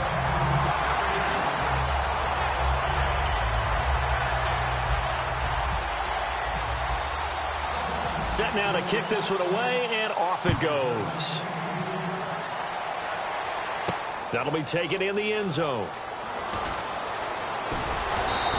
Set now to kick this one away, and off it goes. That'll be taken in the end zone.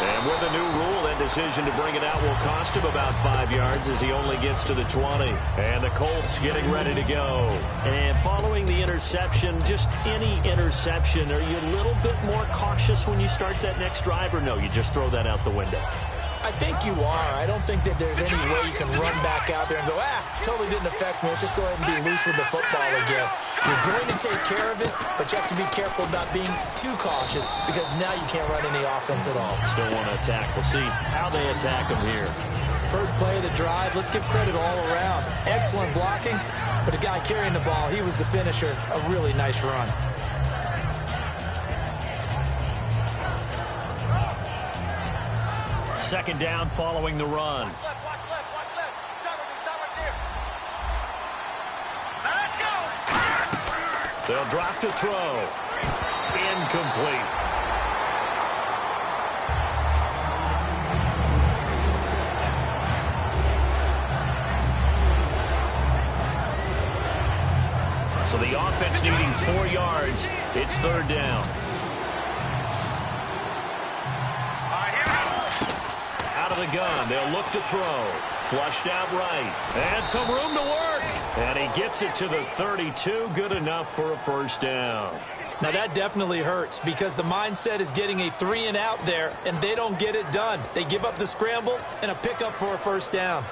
And with the new rule, that decision to bring it out will cost him about 5 yards as he only gets to the 20. And the Colts getting ready to go. And following the interception, just any interception, are you a little bit more cautious when you start that next drive, or no, you just throw that out the window? I think you are. I don't think that there's any way you can run back out there and go, totally didn't affect me. Let's just go ahead and be loose with the football again. You're going to take care of it, but you have to be careful about being too cautious because now you can't run any offense at all. Still want to attack. We'll see how they attack them here. First play of the drive, let's give credit all around. Excellent blocking, but the guy carrying the ball, he was the finisher. A really nice run. Second down following the run. Watch left. Stop right there. Now let's go. They'll drop to throw. Incomplete. So the offense needing 4 yards. It's 3rd down. Of the gun, they'll look to throw. Flushed out right. And some room to work. And he gets it to the 32. Good enough for a first down. Now that definitely hurts because the mindset is getting a 3 and out there, and they don't get it done. They give up the scramble and a pickup for a first down.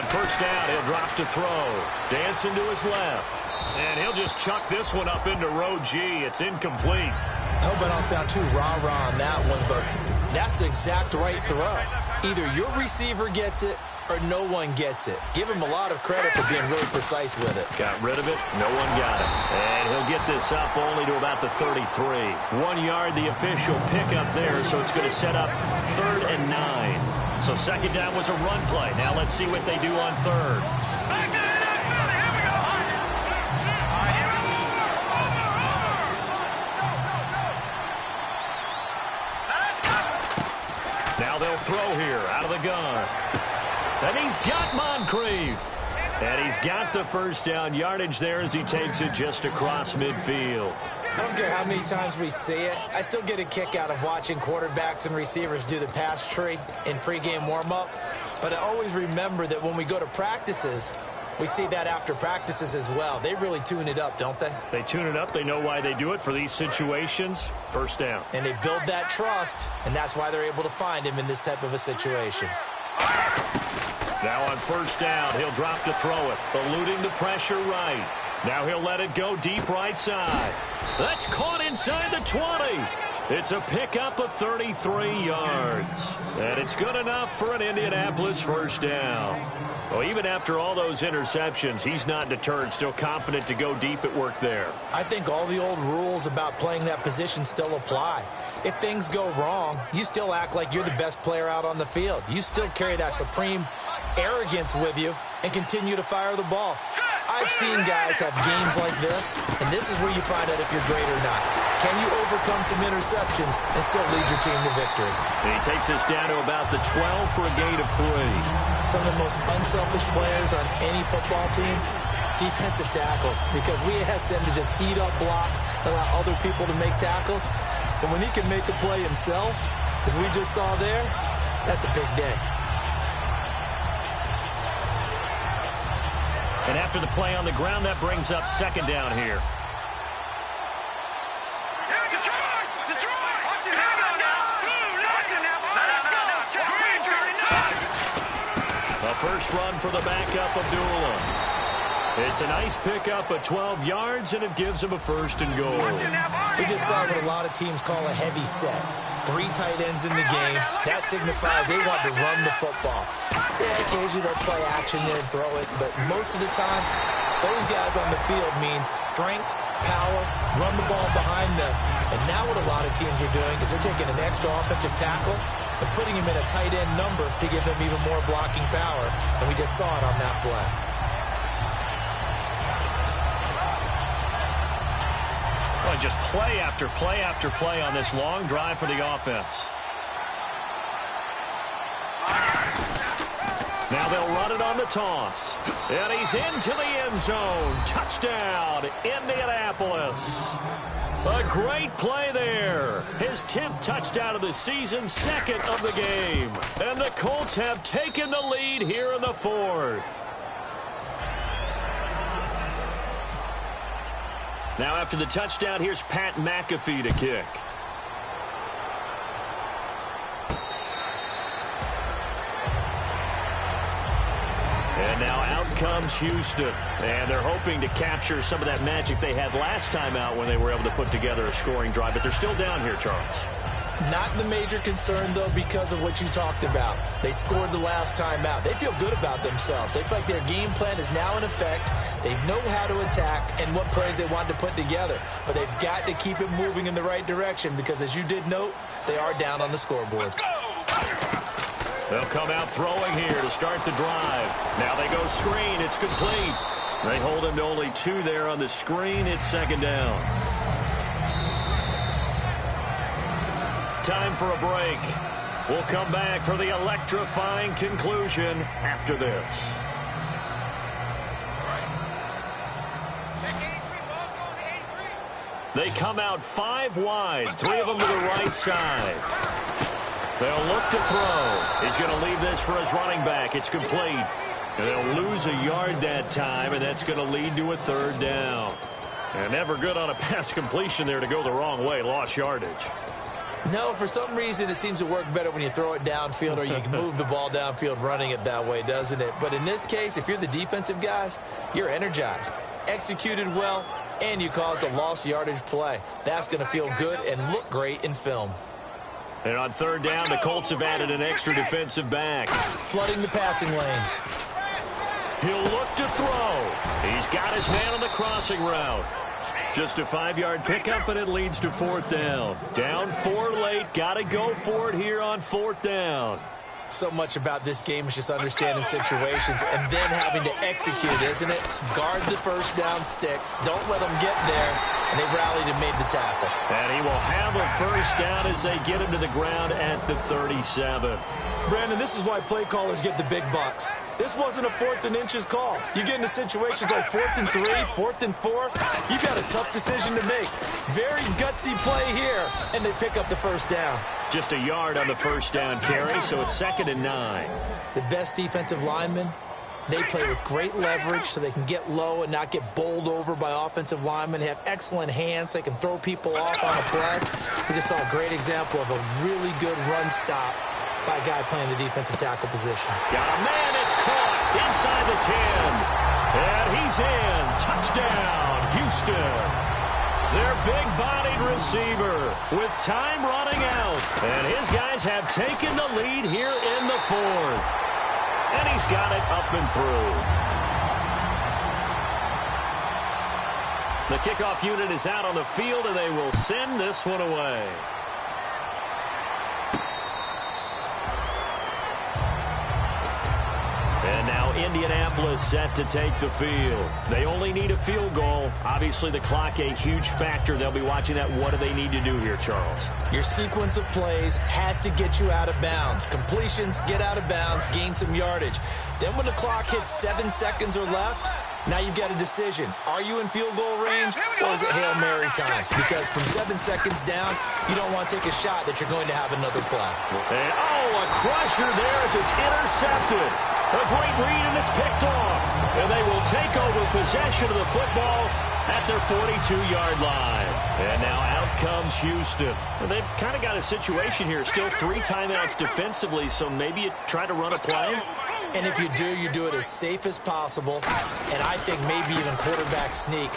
First down, he'll drop to throw. Dancing to his left. And he'll just chuck this one up into row G. It's incomplete. I hope I don't sound too rah-rah on that one, but that's the exact right throw. Either your receiver gets it or no one gets it. Give him a lot of credit for being really precise with it. Got rid of it. No one got it. And he'll get this up only to about the 33. 1 yard, the official pickup there, so it's going to set up 3rd and 9. So second down was a run play. Now let's see what they do on 3rd. Now they'll throw here out of the gun. And he's got Moncrief. And he's got the first down yardage there as he takes it just across midfield. I don't care how many times we see it. I still get a kick out of watching quarterbacks and receivers do the pass tree in pregame warm-up. But I always remember that when we go to practices, we see that after practices as well. They really tune it up, don't they? They tune it up. They know why they do it for these situations. First down. And they build that trust, and that's why they're able to find him in this type of a situation. Now on first down, he'll drop to throw it, eluding the pressure right. Now he'll let it go deep right side. That's caught inside the 20. It's a pickup of 33 yards. And it's good enough for an Indianapolis first down. Well, even after all those interceptions, he's not deterred, still confident to go deep at work there. I think all the old rules about playing that position still apply. If things go wrong, you still act like you're the best player out on the field. You still carry that supreme arrogance with you and continue to fire the ball. I've seen guys have games like this, and this is where you find out if you're great or not. Can you overcome some interceptions and still lead your team to victory? And he takes us down to about the 12 for a gain of 3. Some of the most unselfish players on any football team, defensive tackles, because we ask them to just eat up blocks, allow other people to make tackles. But when he can make a play himself, as we just saw there, that's a big day. And after the play on the ground, that brings up second down here. A first run for the backup, Abdullah. It's a nice pickup of 12 yards, and it gives him a first and goal. We just saw what a lot of teams call a heavy set. 3 tight ends in the game. That signifies they want to run the football. Yeah, occasionally they'll play action there and throw it, but most of the time, those guys on the field means strength, power, run the ball behind them. And now what a lot of teams are doing is they're taking an extra offensive tackle and putting him in a tight end number to give them even more blocking power, and we just saw it on that play. Well, just play after play after play on this long drive for the offense. Now they'll run it on the toss. And he's into the end zone. Touchdown, Indianapolis. A great play there. His 10th touchdown of the season, 2nd of the game. And the Colts have taken the lead here in the 4th. Now after the touchdown, here's Pat McAfee to kick. And now out comes Houston. And they're hoping to capture some of that magic they had last time out when they were able to put together a scoring drive. But they're still down here, Charles. Not the major concern, though, because of what you talked about. They scored the last time out. They feel good about themselves. They feel like their game plan is now in effect. They know how to attack and what plays they want to put together. But they've got to keep it moving in the right direction because, as you did note, they are down on the scoreboard. They'll come out throwing here to start the drive. Now they go screen. It's complete. They hold him to only 2 there on the screen. It's second down. Time for a break. We'll come back for the electrifying conclusion after this. They come out 5 wide, 3 of them to the right side. They'll look to throw. He's going to leave this for his running back. It's complete. And they'll lose a yard that time, and that's going to lead to a 3rd down. And never good on a pass completion there to go the wrong way. Lost yardage. No, for some reason it seems to work better when you throw it downfield or you can move the ball downfield running it that way, doesn't it? But in this case, if you're the defensive guys, you're energized, executed well, and you caused a lost yardage play. That's going to feel good and look great in film. And on 3rd down, the Colts have added an extra defensive back. Flooding the passing lanes. He'll look to throw. He's got his man on the crossing route. Just a 5-yard pickup, and it leads to 4th down. Down 4 late. Got to go for it here on 4th down. So much about this game is just understanding situations and then having to execute, isn't it? Guard the first down sticks. Don't let them get there. and they rallied and made the tackle. And he will have a first down as they get him to the ground at the 37. Brandon, this is why play callers get the big bucks. This wasn't a 4th and inches call. You get into situations like 4th and 3, 4th and 4. You've got a tough decision to make. Very gutsy play here, and they pick up the first down. Just a yard on the first down carry, so it's 2nd and 9. The best defensive linemen, they play with great leverage so they can get low and not get bowled over by offensive linemen. They have excellent hands. They can throw people off on a play. We just saw a great example of a really good run stop by a guy playing the defensive tackle position. Got a man, it's caught inside the 10. And he's in. Touchdown, Houston. Their big-bodied receiver with time running out. And his guys have taken the lead here in the 4th. And he's got it up and through. The kickoff unit is out on the field, and they will send this one away. And now Indianapolis set to take the field. They only need a field goal. Obviously, the clock a huge factor. They'll be watching that. What do they need to do here, Charles? Your sequence of plays has to get you out of bounds. Completions, get out of bounds, gain some yardage. Then when the clock hits 7 seconds or left, now you've got a decision. Are you in field goal range, or is it Hail Mary time? Because from 7 seconds down, you don't want to take a shot that you're going to have another play. And, a crusher there as it's intercepted. A great read, and it's picked off. And they will take over possession of the football at their 42-yard line. And now out comes Houston. Well, they've kind of got a situation here. Still 3 timeouts defensively, so maybe you try to run a play. And if you do it as safe as possible. And I think maybe even quarterback sneak.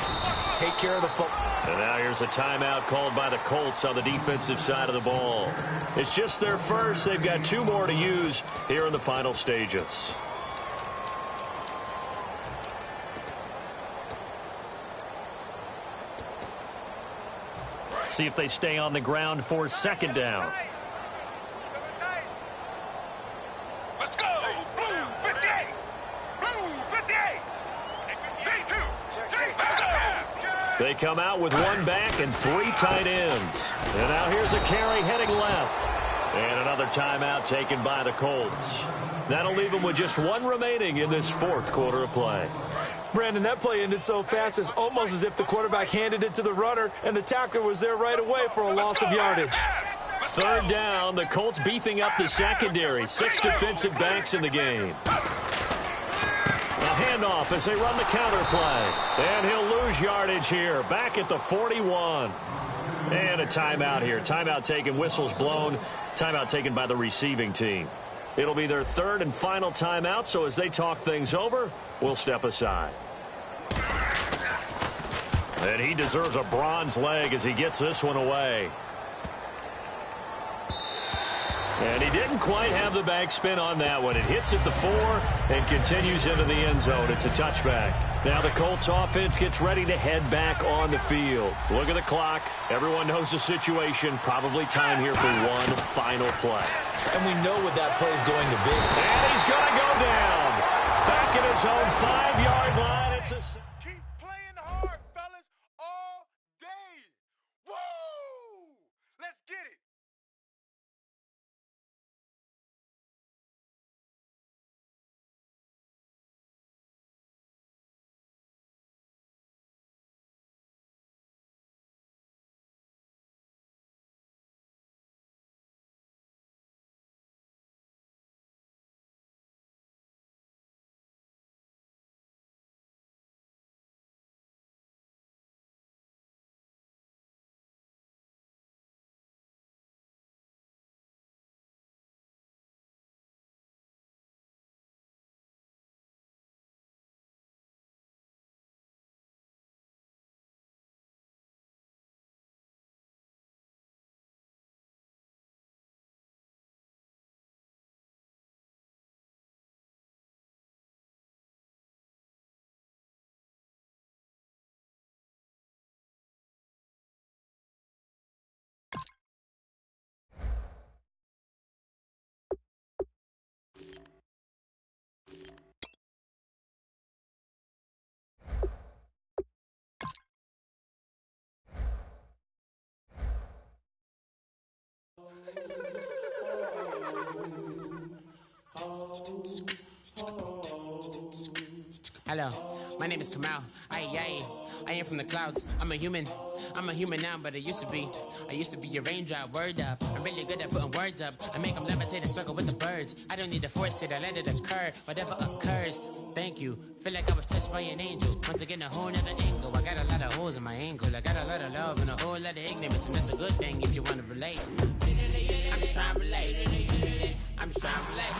Take care of the football. And now here's a timeout called by the Colts on the defensive side of the ball. It's just their first. They've got 2 more to use here in the final stages. See if they stay on the ground for 2nd down. Let's go. Blue 58. Blue 58. 3-2. Let's go. They come out with 1 back and 3 tight ends. And now here's a carry heading left. And another timeout taken by the Colts. That'll leave them with just 1 remaining in this 4th quarter of play. Brandon, that play ended so fast, it's almost as if the quarterback handed it to the runner, and the tackler was there right away for a loss of yardage. 3rd down, the Colts beefing up the secondary. 6 defensive backs in the game. A handoff as they run the counter play. And he'll lose yardage here, back at the 41. And a timeout here. Timeout taken, whistles blown. Timeout taken by the receiving team. It'll be their 3rd and final timeout, so as they talk things over, we'll step aside. And he deserves a bronze leg as he gets this one away. And he didn't quite have the backspin on that one. It hits at the 4 and continues into the end zone. It's a touchback. Now the Colts offense gets ready to head back on the field. Look at the clock. Everyone knows the situation. Probably time here for 1 final play. And we know what that play is going to be. And he's going to go down. Back at his own 5-yard line. It's a... Keep playing hard, fellas, all day. Woo! Let's get it. Hello, my name is Kamal. I am from the clouds. I'm a human now, but I used to be a raindrop. Word up, I'm really good at putting words up. I make them levitate and circle with the birds. I don't need to force it, I let it occur. Whatever occurs, thank you. Feel like I was touched by an angel. Once again, a whole nother angle. I got a lot of holes in my ankle. I got a lot of love and a whole lot of ignorance, and that's a good thing if you want to relate. I'm just trying to relate. I'm just trying to relate.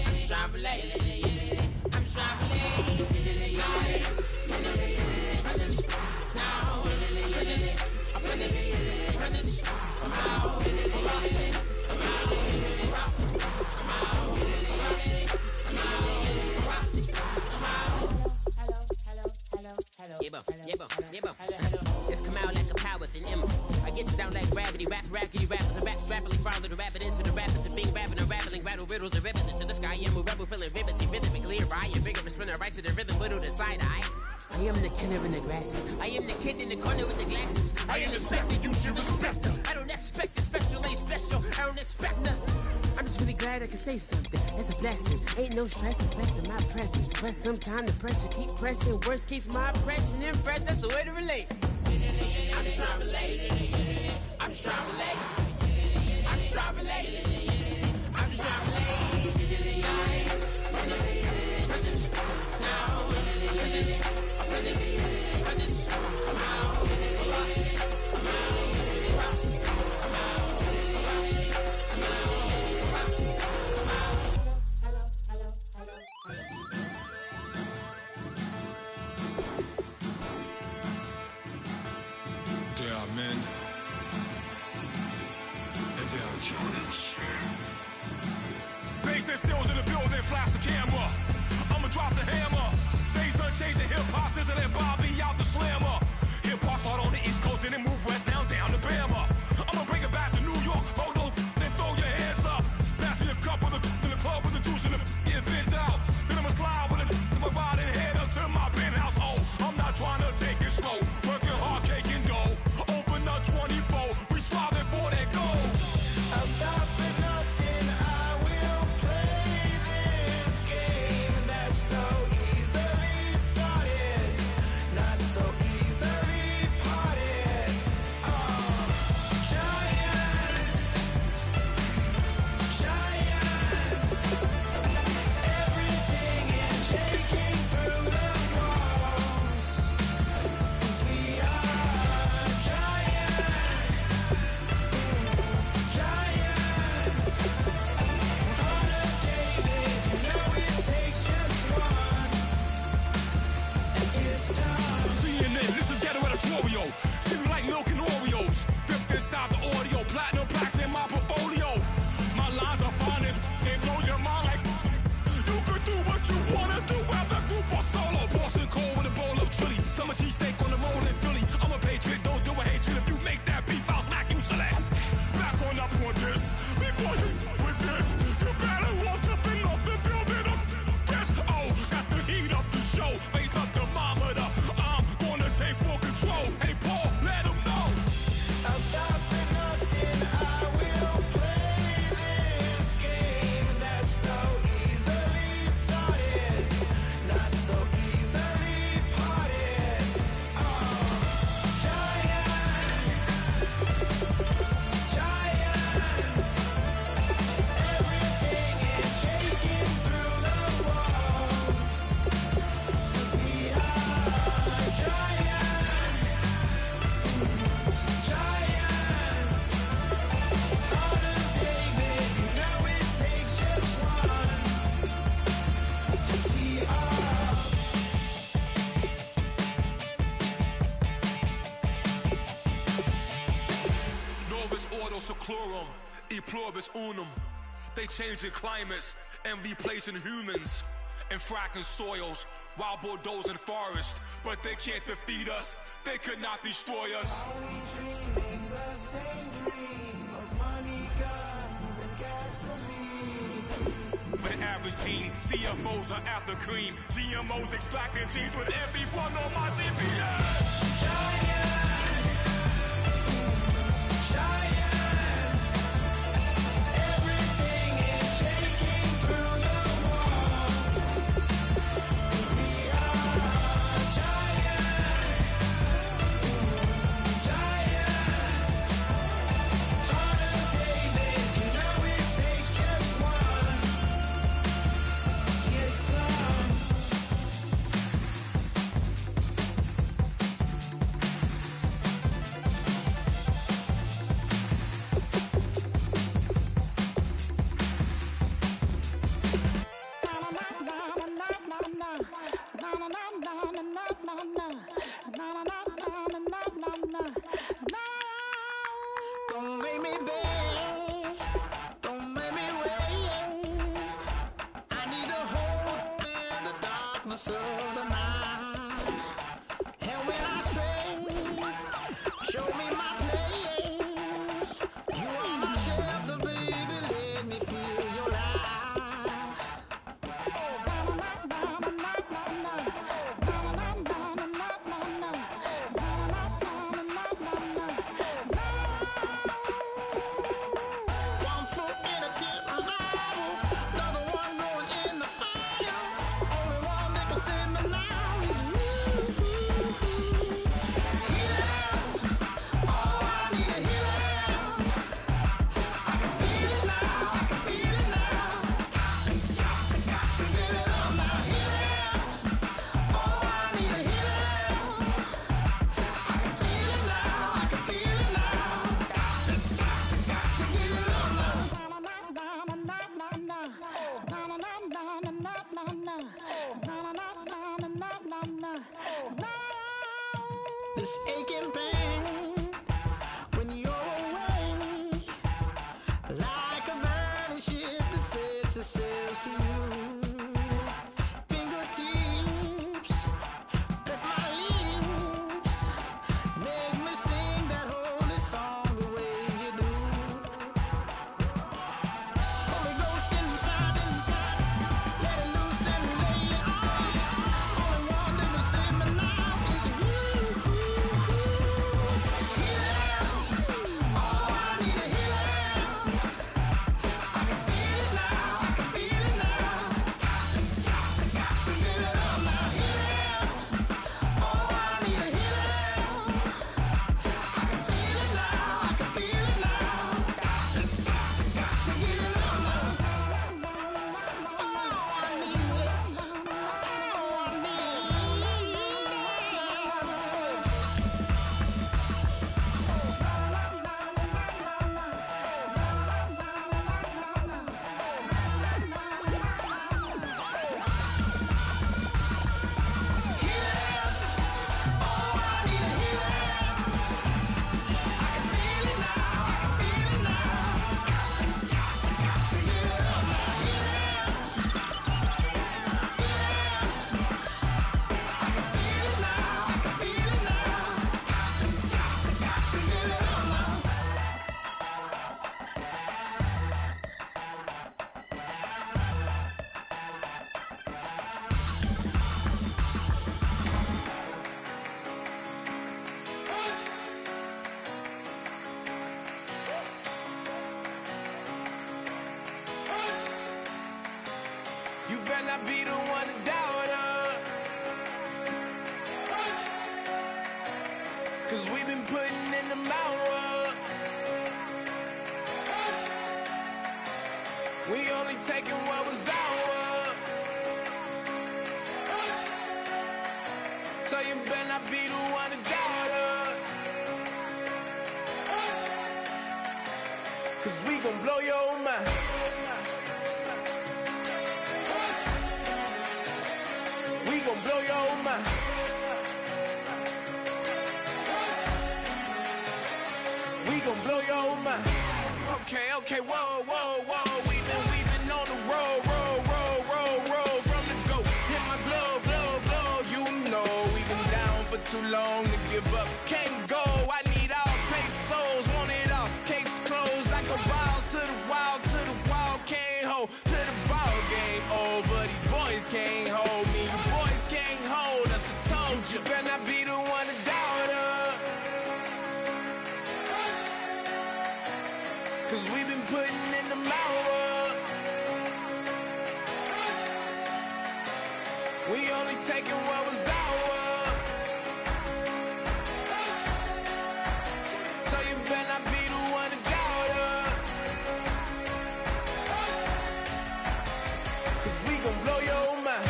I'm just trying to relate. I'm just trying to relate. It's come out like a power with an M. I get you down like gravity, rackety rappers and raps rapidly follow the rapid into the rapids and being rapping and rattling, rattle riddles and ribbons into the sky. I'm a rebel feeling rivety, rhythmically right, a vigorous spinner right to the rhythm, but to the side eye. I am the killer in the grasses. I am the kid in the corner with the glasses. I am the specter, you should respect them. I don't expect the special, ain't special. I don't expect nothing. I'm just really glad I can say something. It's a blessing. Ain't no stress affecting my presence. Press some time, the pressure keep pressing. Worst case, my impression impress. That's the way to relate. I'm just trying to relate. I'm just trying to relate. I'm just trying to relate. I'm just trying to relate. From the present, now, present, present, present, come out, come out, come out, come out, come out. Hello. There are men, and there are giants. Bass and stills in the building, flash the camera. I'ma drop the hammer. Things done changed the hip-hop, sizzle and Bobby out the slammer. Hip-hop start on the East Coast, and then move west, now down to Bama. I'ma bring it back to New York, hold on, then throw your hands up. Pass me a cup of the in the club with the juice in the get bent out. Then I'ma slide with it to my ride and head up to my penthouse. Oh, I'm not trying to take it slow, working hard, cake and dough. Open up 24, we striving for that goal. I'll stop for nothing, I will play this game that's so easily started, not so easily parted. Giants, everything is shaking through the walls. We are giants, Heart of David, you know it takes just one, and it's time. CNN, this is Ghetto Editorial. See me like milk and Oreos. Dipped inside the audio, platinum plaques in my portfolio. My lines are finest, they blow your mind like you could do what you wanna do, whether group or solo. Boston cold with a bowl of chili, summer cheesesteak on the road in Philly. I'm a patriot, don't do a hatred. If you make that beef, I'll smack you silly. Back on up on this, before you with this, you better walk jumping off the building up. Yes, oh, got the heat up the show, face up thermometer. I'm gonna take full control. Hey Paul, let him know. I'll stop for nothing, I will play this game that's so easily started, not so easily parted. Giants, everything is shaking through the walls. We are giants, Heart of David, you know it takes just one to tee off. Novus ordo seclorum, e pluribus unum. They changing climates and replacing humans and fracking soils while bulldozing forests. But they can't defeat us, they could not destroy us. Are we dreaming the same dream of money, guns, and gasoline? For the average team, CFOs are after cream. GMOs extracting genes with everyone on my TPS. Giants, everything is shaking through the better not be the one to doubt us. 'Cause we've been putting in the hours. We only taking what was ours. So you better not be the one to doubt us. 'Cause we gon' blow your mind. We gon' blow your mind. We gon' blow your mind. Okay, whoa. We've been on the road. From the go. Hit my blow. You know we've been down for too long to give up. Can't go. I need all pesos. Want it all. Case closed. I go balls to the wall. Can't hold to the ball game over. These boys can't hold me. You boys can't hold us. I told you. Better not be the one to doubt us. 'Cause we've been putting in the hours. We only taking what was ours. So you better not be the one to doubt us. 'Cause we gon' blow your mind.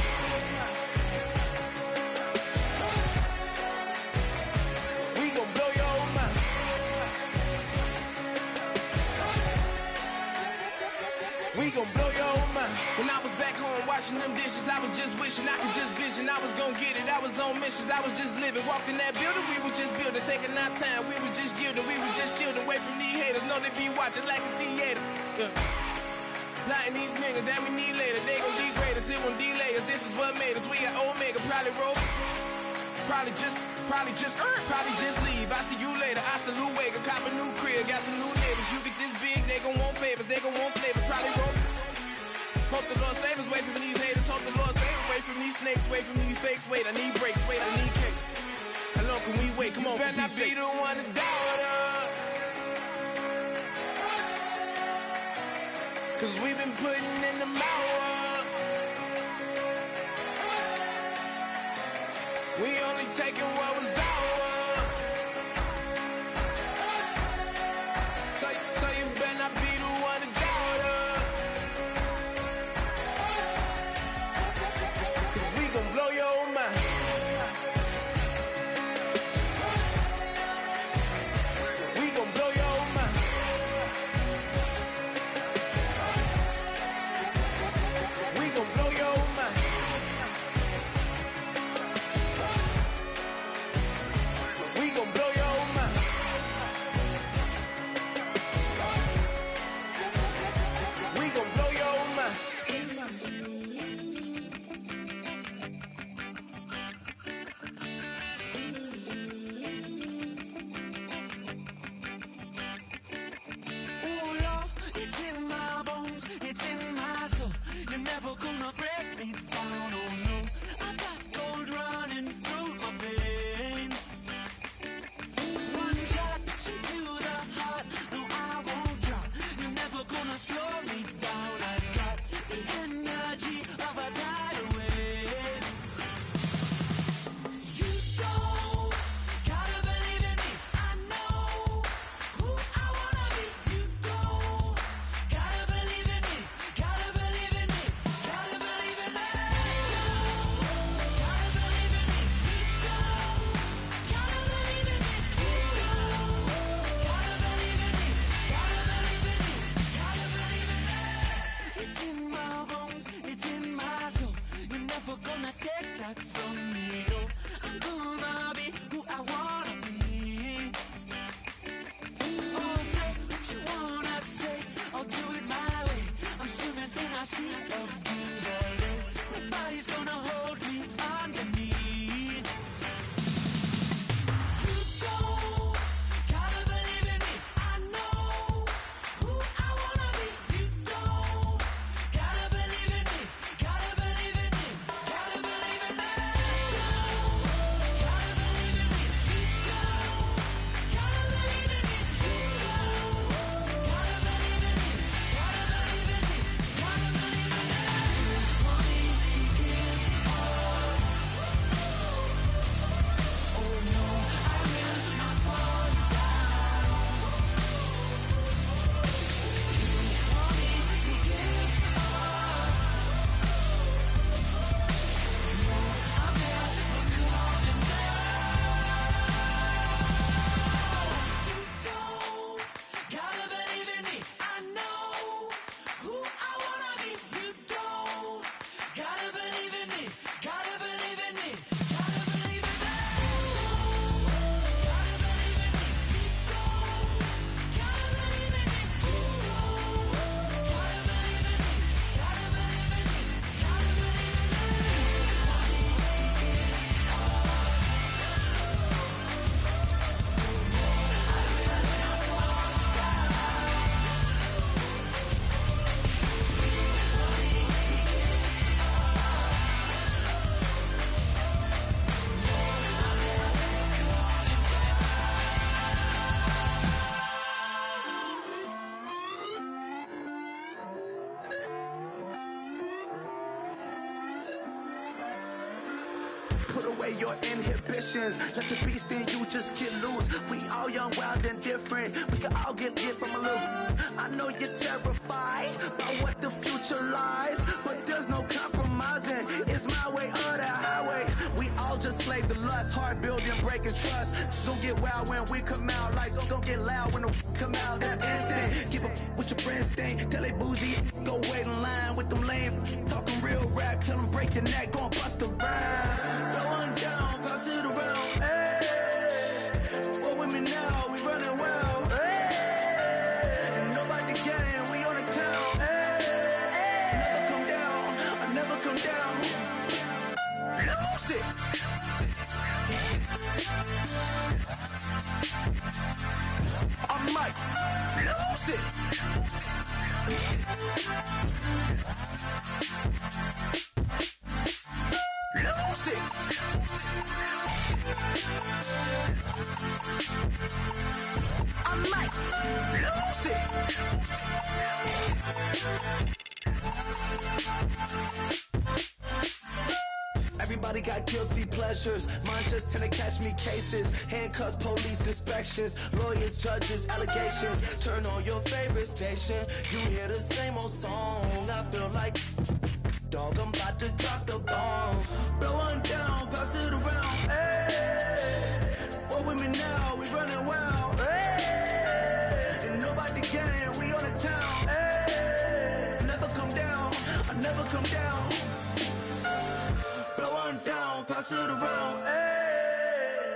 We gon' blow your mind. We gon' blow your mind. When I was back home washing them dishes, I was just wishing I could just vision. I was gon' get it, I was on missions, I was just living. Walked in that building, we was just building, taking our time. We was just yielding, we was just chilling. Away from these haters, know they be watching like a theater. Plotting these niggas that we need later. They gon' degrade us, it won't delay us. This is what made us. We got Omega, probably roll. Probably just leave. I see you later. I salute Wake, cop a new crib, got some new neighbors. You get this big, they gon' want favors, they gon' want flavors. Probably roll. Hope the Lord save us, wait from these haters. Hope the Lord save us, wait from these snakes, wait from these fakes. Wait, I need breaks, wait, I need cake. How long can we wait? Come on, better not be the one to doubt us. 'Cause we've been putting in the hours. We only taking what was ours. So you better not be the one to doubt us. 'Cause we gon' blow your mind. We gon' blow your mind. We gon' blow your mind. your inhibitions. Let the beast in you just get loose. We all young, wild, and different. We can all get lit from a little. I know you're terrified by what the future lies, but there's no compromising. It's my way or the highway. We all just slave the lust, heart building, breaking trust. Don't get wild when we come out, like don't get loud when the come out. That's instant. Keep up with your friends, stay. Tell they bougie, go wait in line with them lame. Talking real rap, tell them break your neck, go and bust a rhyme. Going down, pass it around. Hey, what with me now? We running wild. Hey, and nobody can. We on the town. Hey, never come down. I never come down. Lose it. I might lose it. Lose it. I might lose it. Everybody got guilty pleasures. Mine just tend to catch me cases. Handcuffs, police inspections, lawyers, judges, allegations. Turn on your favorite station. You hear the same old song. I feel like dog, I'm about to drop the bomb. Blow one down, pass it around. Hey, what with me now? We running wild. Hey, and nobody can. We on the town. Hey, never come down. I never come down. Blow one down, pass it around. Hey,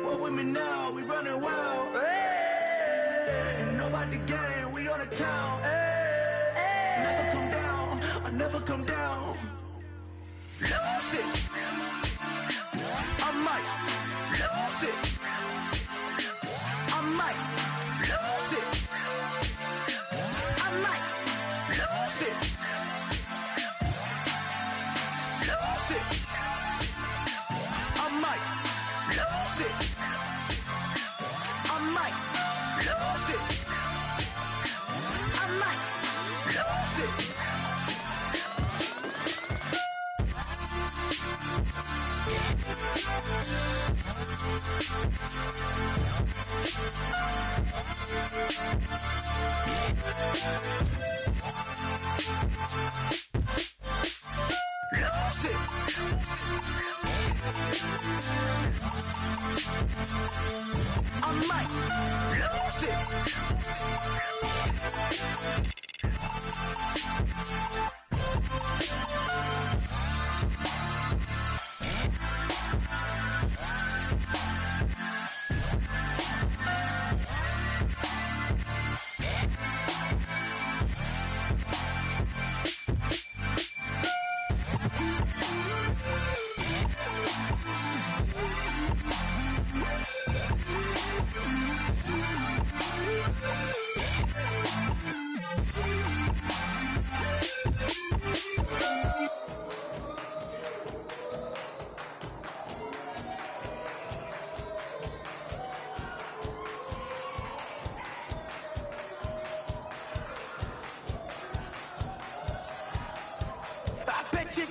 what with me now? We running wild. Hey, and nobody can. We on the town. Hey, never come down. I never come down. Lose it. I might lose it. I might lose it. I might lose it. Lose it. I might lose it. I might lose it. I might lose it. I might lose it. I bet you